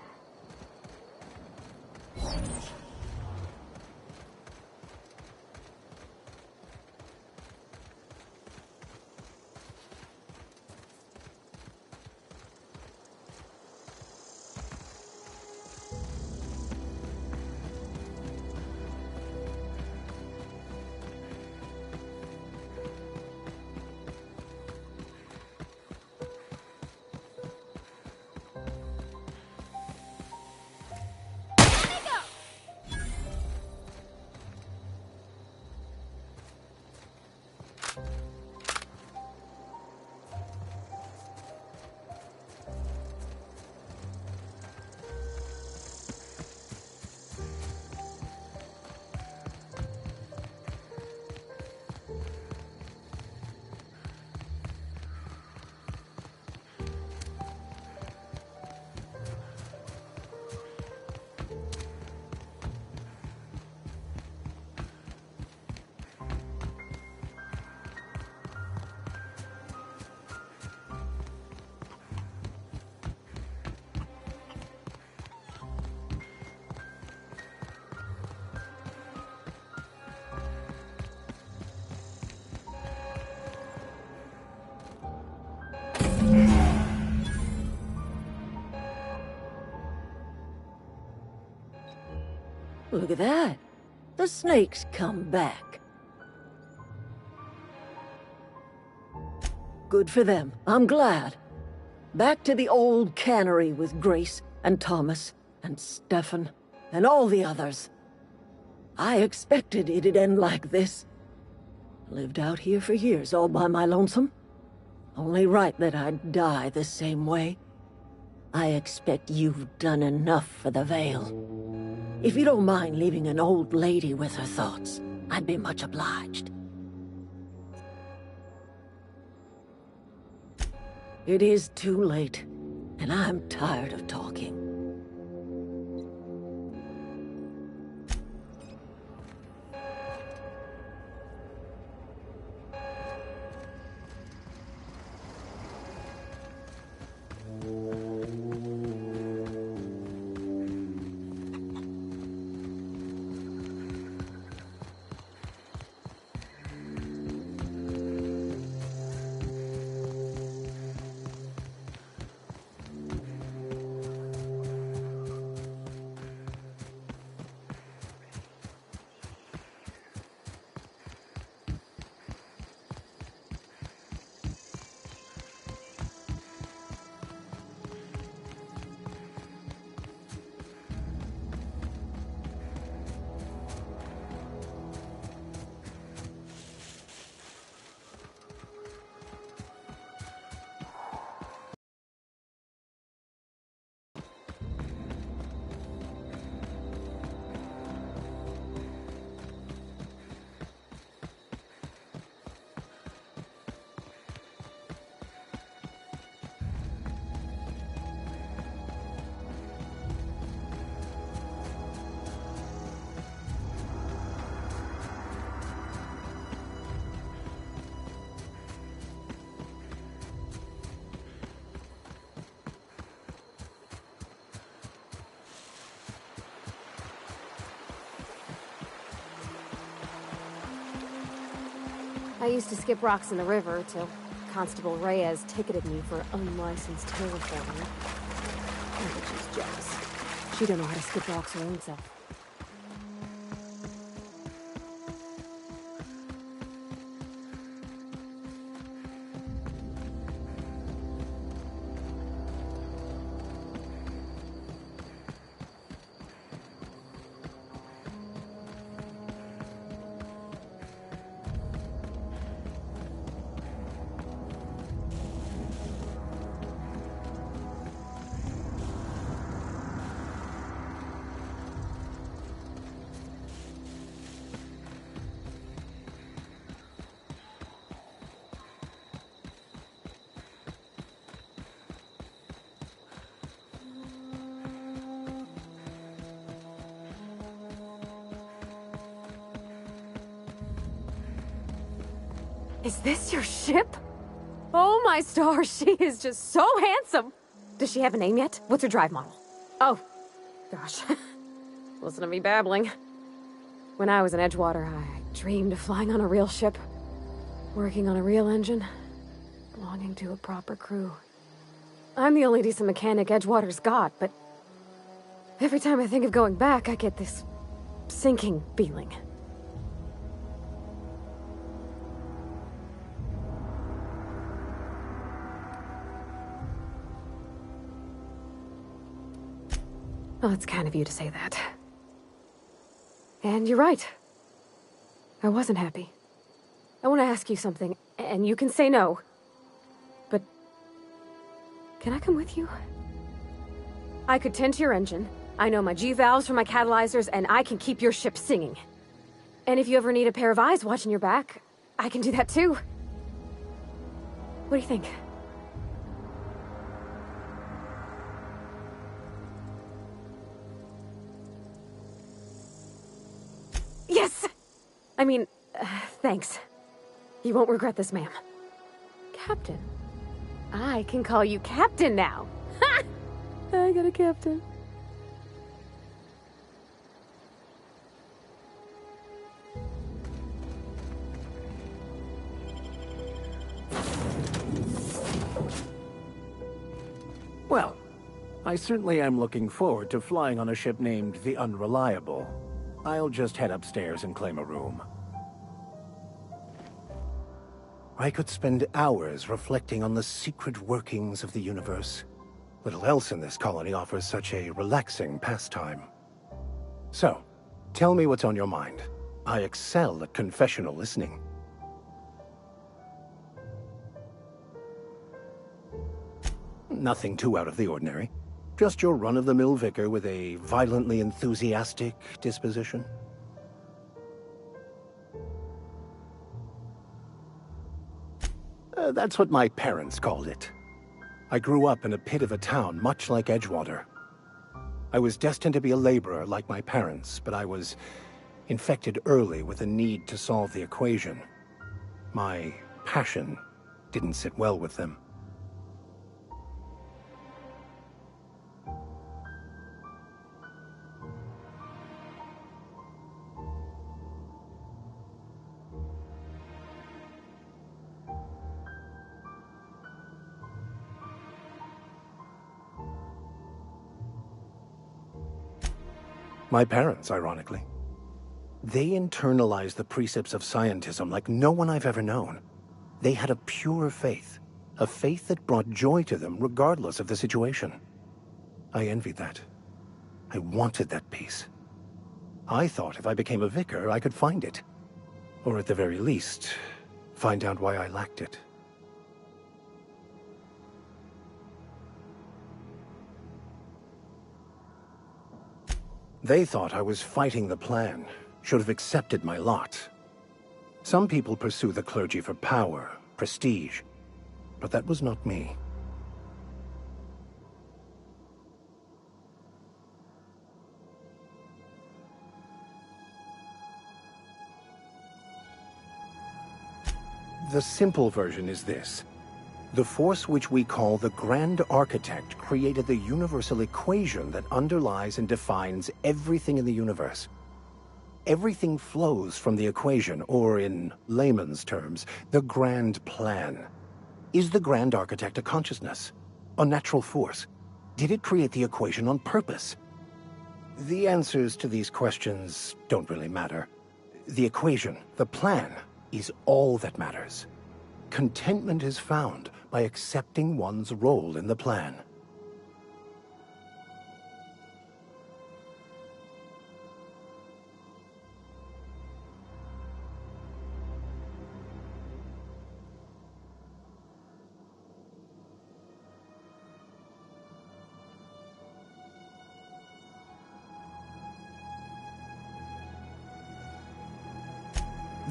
Look at that. The snake's come back. Good for them. I'm glad. Back to the old cannery with Grace and Thomas and Stefan and all the others. I expected it'd end like this. Lived out here for years all by my lonesome. Only right that I'd die the same way. I expect you've done enough for the Vale. If you don't mind leaving an old lady with her thoughts, I'd be much obliged. It is too late, and I'm tired of talking. I used to skip rocks in the river till Constable Reyes ticketed me for unlicensed terraforming. I bet she's jealous. She don't know how to skip rocks her own self. Is this your ship? Oh my stars, she is just so handsome! Does she have a name yet? What's her drive model? Oh, gosh. Listen to me babbling. When I was in Edgewater, I dreamed of flying on a real ship, working on a real engine, belonging to a proper crew. I'm the only decent mechanic Edgewater's got, but every time I think of going back, I get this sinking feeling. Well, it's kind of you to say that. And you're right. I wasn't happy. I want to ask you something, and you can say no. But can I come with you? I could tend to your engine. I know my G-valves from my catalyzers, and I can keep your ship singing. And if you ever need a pair of eyes watching your back, I can do that too. What do you think? Yes! I mean, thanks. You won't regret this, ma'am. Captain. I can call you Captain now. Ha! I got a captain. Well, I certainly am looking forward to flying on a ship named the Unreliable. I'll just head upstairs and claim a room. I could spend hours reflecting on the secret workings of the universe. Little else in this colony offers such a relaxing pastime. So, tell me what's on your mind. I excel at confessional listening. Nothing too out of the ordinary. Just your run-of-the-mill vicar with a violently enthusiastic disposition. That's what my parents called it. I grew up in a pit of a town much like Edgewater. I was destined to be a laborer like my parents, but I was infected early with a need to solve the equation. My passion didn't sit well with them. My parents, ironically. They internalized the precepts of scientism like no one I've ever known. They had a pure faith, a faith that brought joy to them regardless of the situation. I envied that. I wanted that peace. I thought if I became a vicar, I could find it. Or at the very least, find out why I lacked it. They thought I was fighting the plan, should have accepted my lot. Some people pursue the clergy for power, prestige, but that was not me. The simple version is this. The force which we call the Grand Architect created the universal equation that underlies and defines everything in the universe. Everything flows from the equation, or in layman's terms, the grand plan. Is the grand architect a consciousness? A natural force? Did it create the equation on purpose? The answers to these questions don't really matter. The equation, the plan, is all that matters. Contentment is found by accepting one's role in the plan.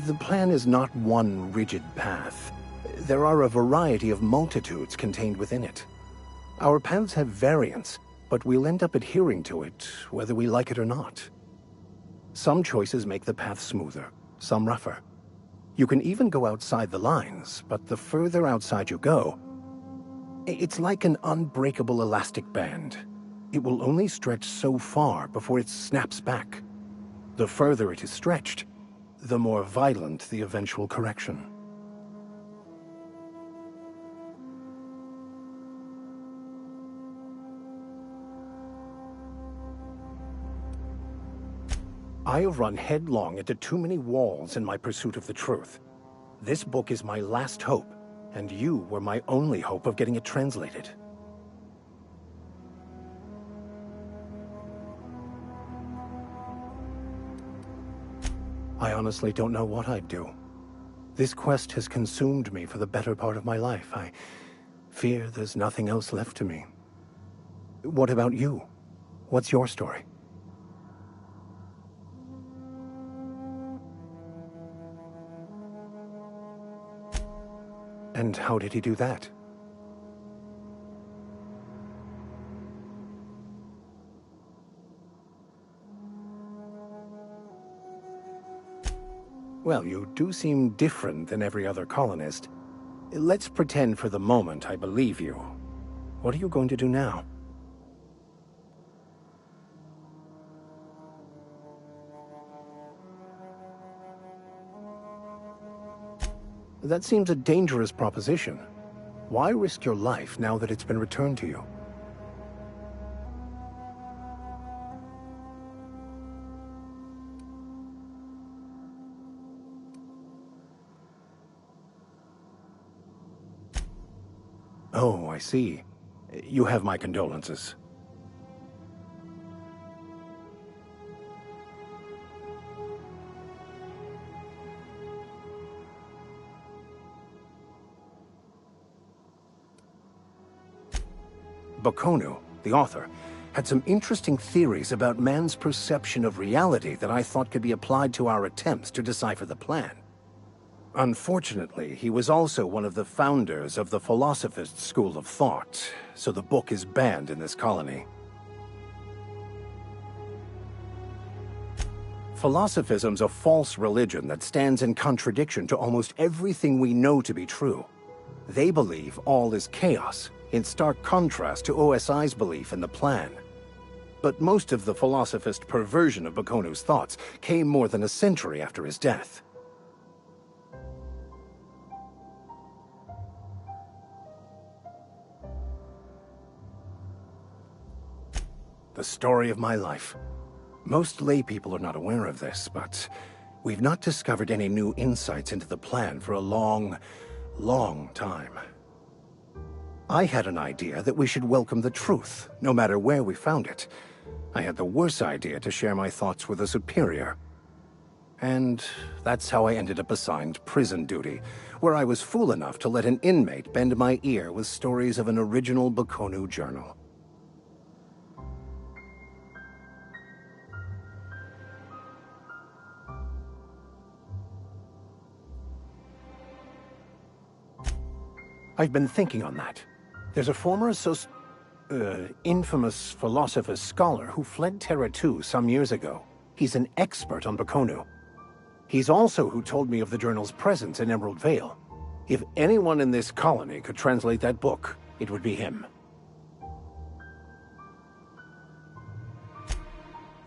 The plan is not one rigid path. There are a variety of multitudes contained within it. Our paths have variance, but we'll end up adhering to it, whether we like it or not. Some choices make the path smoother, some rougher. You can even go outside the lines, but the further outside you go, it's like an unbreakable elastic band. It will only stretch so far before it snaps back. The further it is stretched, the more violent the eventual correction. I have run headlong into too many walls in my pursuit of the truth. This book is my last hope, and you were my only hope of getting it translated. I honestly don't know what I'd do. This quest has consumed me for the better part of my life. I fear there's nothing else left to me. What about you? What's your story? And how did he do that? Well, you do seem different than every other colonist. Let's pretend for the moment I believe you. What are you going to do now? That seems a dangerous proposition. Why risk your life now that it's been returned to you? Oh, I see. You have my condolences. Bakonu, the author, had some interesting theories about man's perception of reality that I thought could be applied to our attempts to decipher the plan. Unfortunately, he was also one of the founders of the Philosophist school of thought, so the book is banned in this colony. Philosophism's a false religion that stands in contradiction to almost everything we know to be true. They believe all is chaos, in stark contrast to OSI's belief in the plan. But most of the philosophist perversion of Bakonu's thoughts came more than a century after his death. The story of my life. Most lay people are not aware of this, but we've not discovered any new insights into the plan for a long, long time. I had an idea that we should welcome the truth, no matter where we found it. I had the worse idea to share my thoughts with a superior. And that's how I ended up assigned prison duty, where I was fool enough to let an inmate bend my ear with stories of an original Bakonu journal. I've been thinking on that. There's a former infamous philosopher scholar who fled Terra 2 some years ago. He's an expert on Bakonu. He's also who told me of the journal's presence in Emerald Vale. If anyone in this colony could translate that book, it would be him.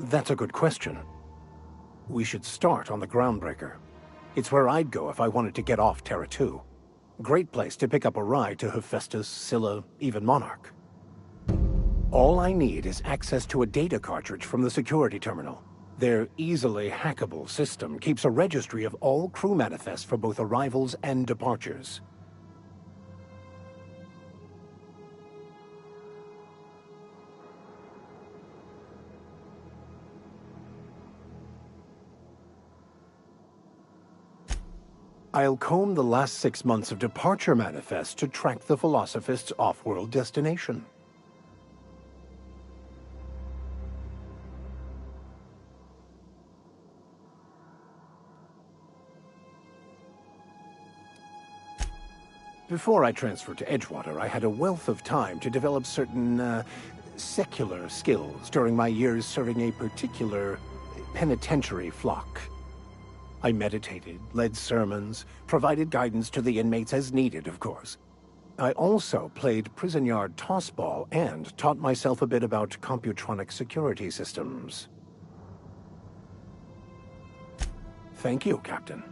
That's a good question. We should start on the Groundbreaker. It's where I'd go if I wanted to get off Terra 2. Great place to pick up a ride to Hephaestus, Scylla, even Monarch. All I need is access to a data cartridge from the security terminal. Their easily hackable system keeps a registry of all crew manifests for both arrivals and departures. I'll comb the last 6 months of departure manifests to track the Philosophist's off-world destination. Before I transferred to Edgewater, I had a wealth of time to develop certain, secular skills during my years serving a particular penitentiary flock. I meditated, led sermons, provided guidance to the inmates as needed, of course. I also played prison yard tossball and taught myself a bit about computronic security systems. Thank you, Captain.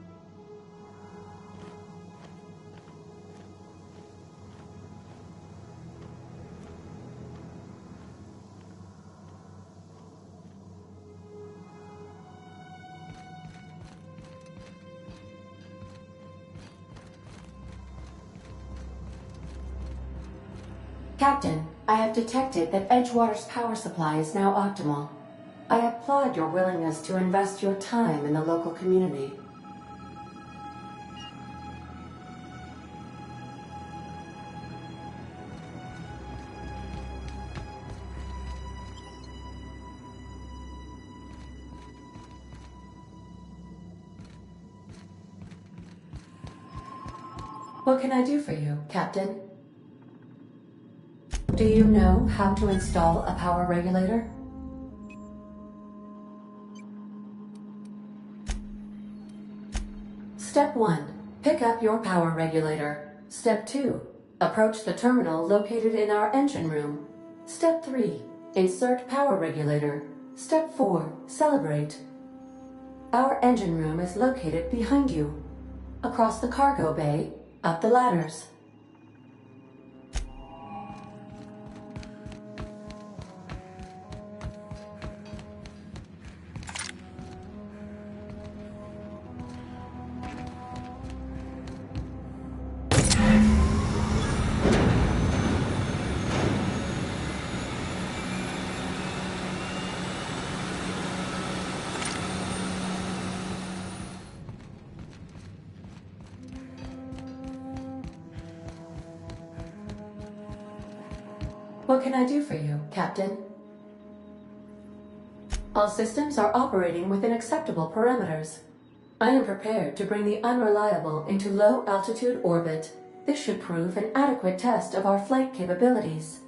Captain, I have detected that Edgewater's power supply is now optimal. I applaud your willingness to invest your time in the local community. What can I do for you, Captain? Do you know how to install a power regulator? Step 1. Pick up your power regulator. Step 2. Approach the terminal located in our engine room. Step 3. Insert power regulator. Step 4. Celebrate. Our engine room is located behind you. Across the cargo bay, up the ladders. What can I do for you, Captain? All systems are operating within acceptable parameters. I am prepared to bring the unreliable into low-altitude orbit. This should prove an adequate test of our flight capabilities.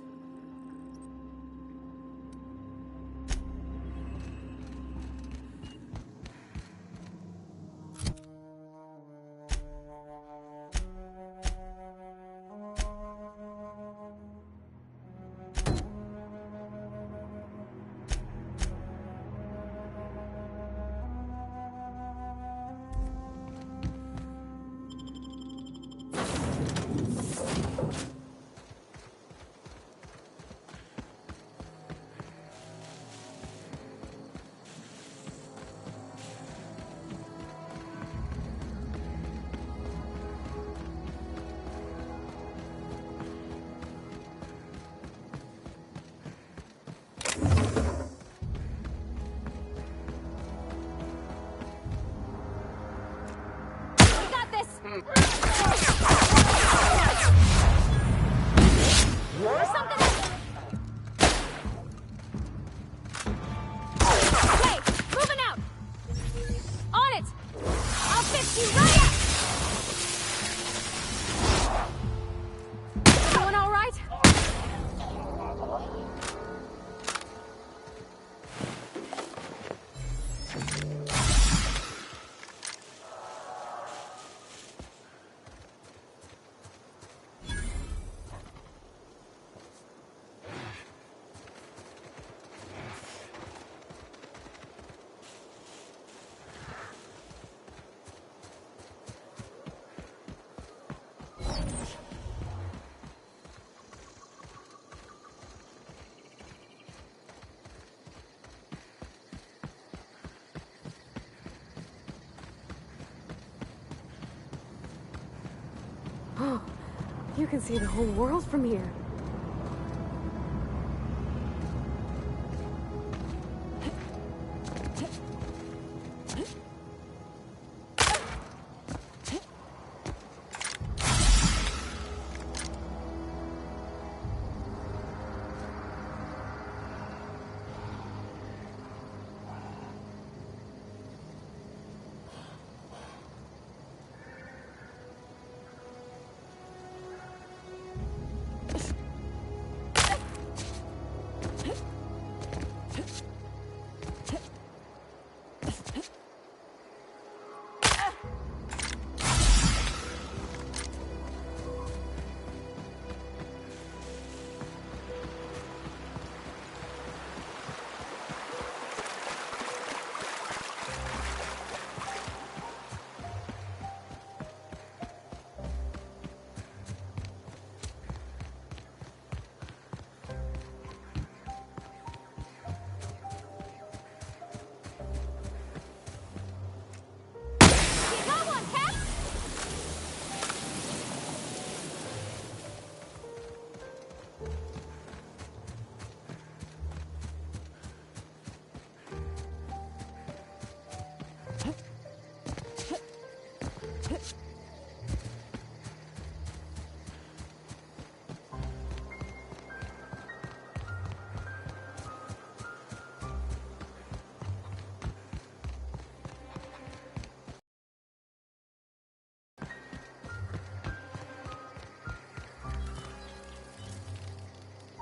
You can see the whole world from here.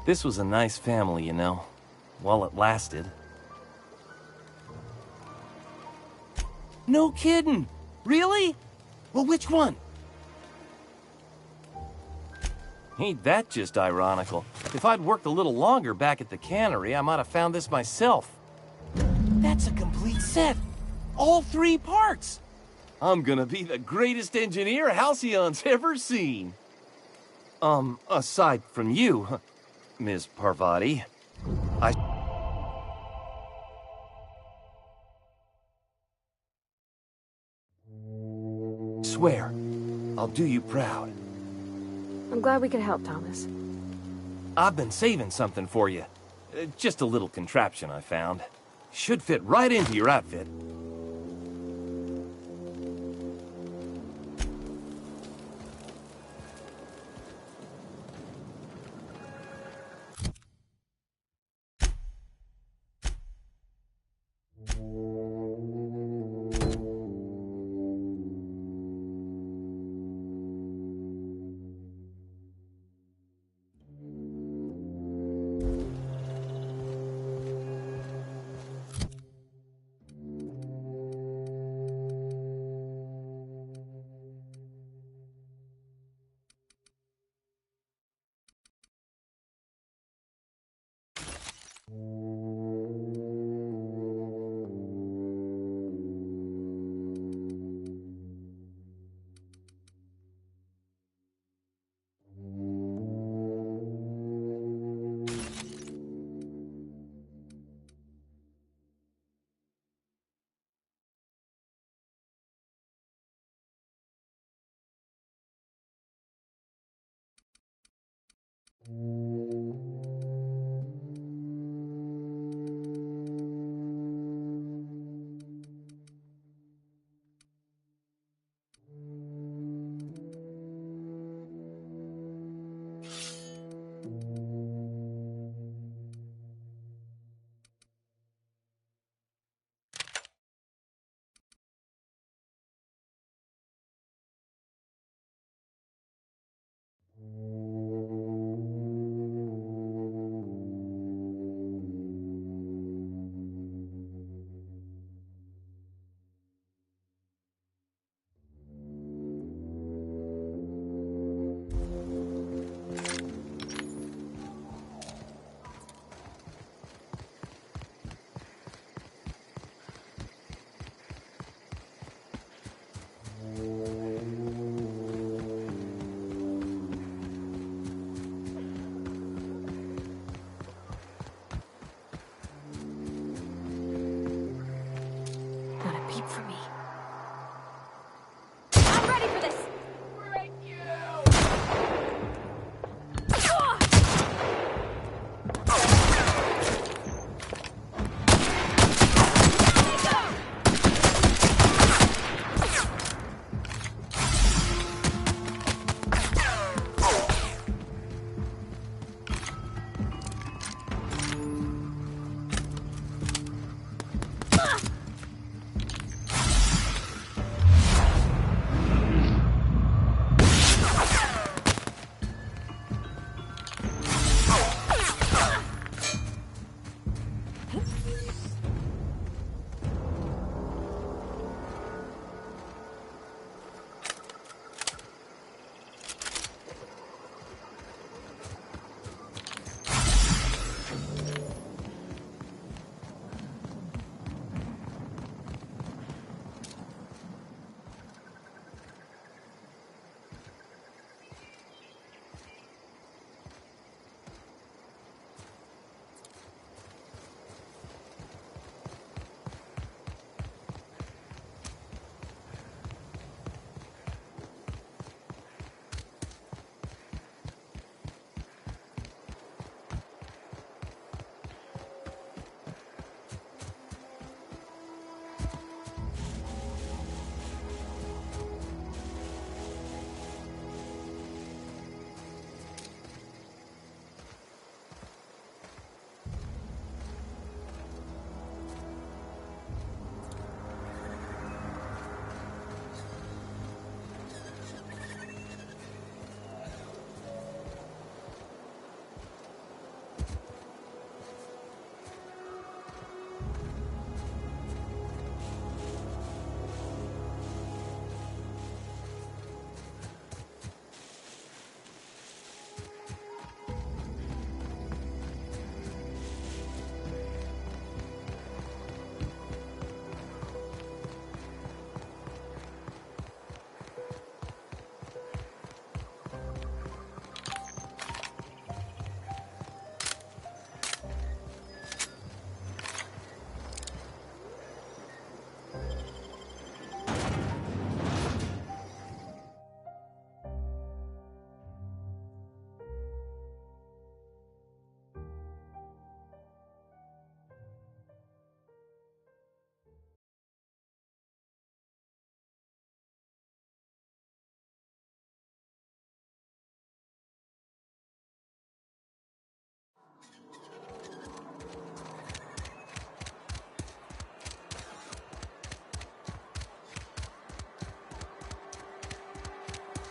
This was a nice family, you know, while it lasted. No kidding! Really? Well, which one? Ain't that just ironical? If I'd worked a little longer back at the cannery, I might have found this myself. That's a complete set! All 3 parts! I'm gonna be the greatest engineer Halcyon's ever seen! Aside from you, Ms. Parvati, I swear, I'll do you proud. I'm glad we could help, Thomas. I've been saving something for you. Just a little contraption I found. Should fit right into your outfit.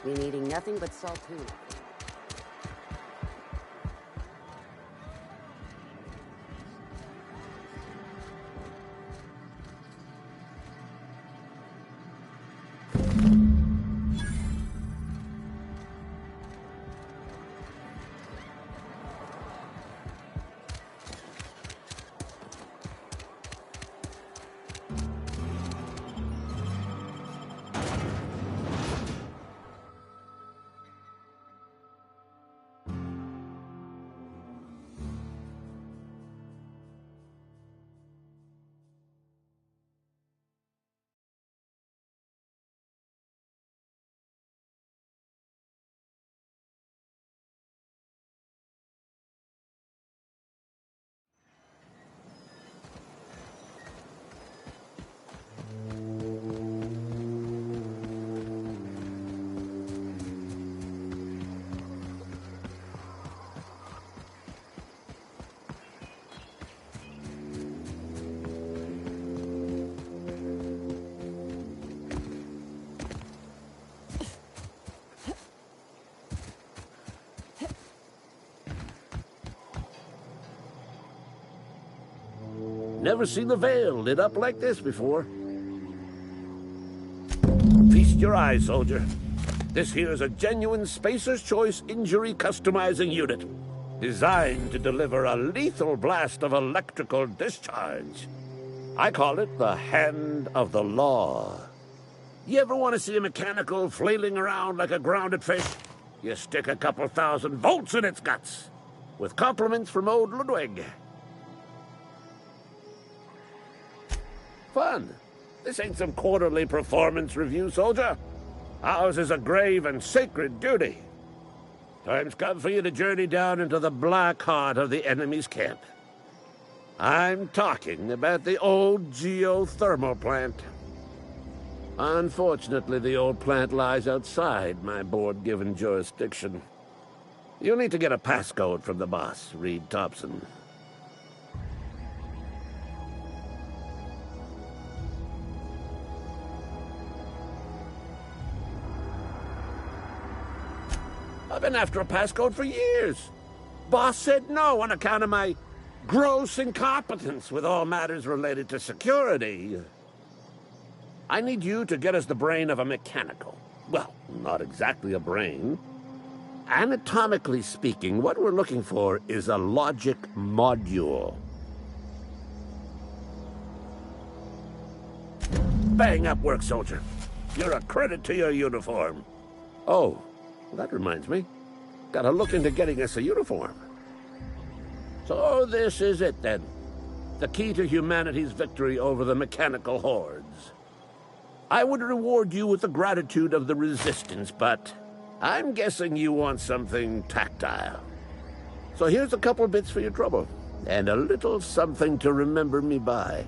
Been eating nothing but salt tuna. Never seen the Vale lit up like this before. Feast your eyes, soldier. This here's a genuine Spacer's Choice injury customizing unit, designed to deliver a lethal blast of electrical discharge. I call it the Hand of the Law. You ever want to see a mechanical flailing around like a grounded fish? You stick a couple thousand volts in its guts. With compliments from old Ludwig. Fun. This ain't some quarterly performance review, soldier. Ours is a grave and sacred duty. Time's come for you to journey down into the black heart of the enemy's camp. I'm talking about the old geothermal plant. Unfortunately, the old plant lies outside my board-given jurisdiction. You'll need to get a passcode from the boss, Reed Thompson. I've been after a passcode for years. Boss said no on account of my gross incompetence with all matters related to security. I need you to get us the brain of a mechanical. Well, not exactly a brain. Anatomically speaking, what we're looking for is a logic module. Bang up work, soldier. You're a credit to your uniform. Oh. Well, that reminds me. Gotta look into getting us a uniform. So this is it, then. The key to humanity's victory over the mechanical hordes. I would reward you with the gratitude of the Resistance, but I'm guessing you want something tactile. So here's a couple bits for your trouble, and a little something to remember me by.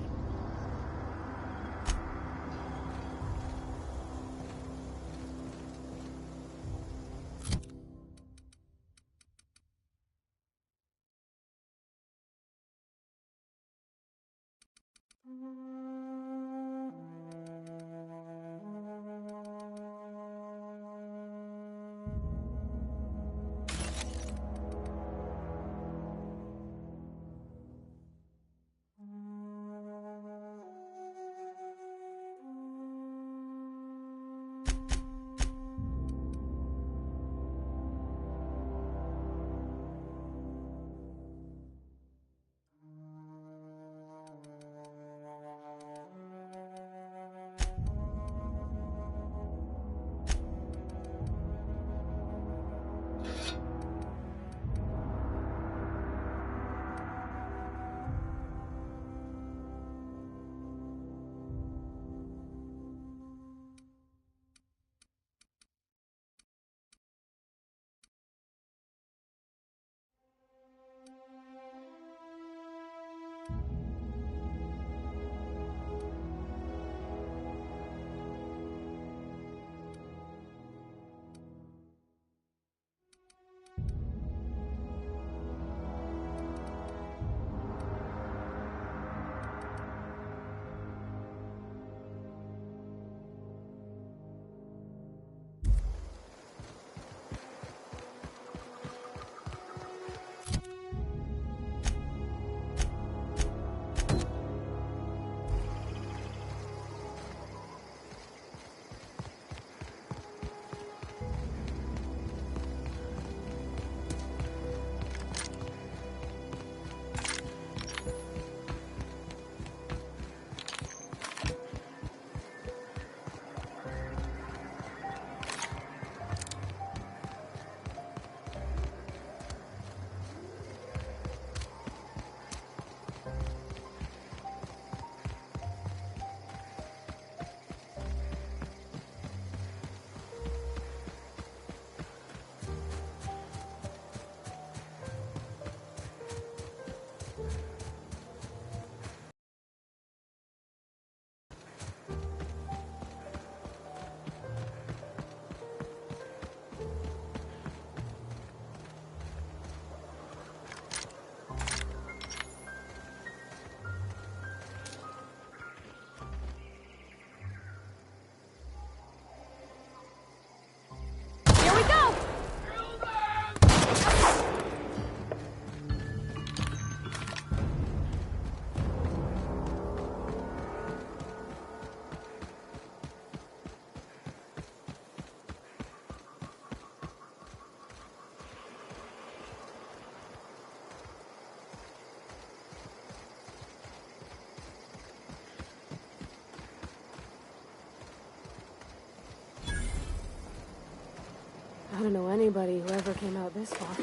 don't know anybody who ever came out this far.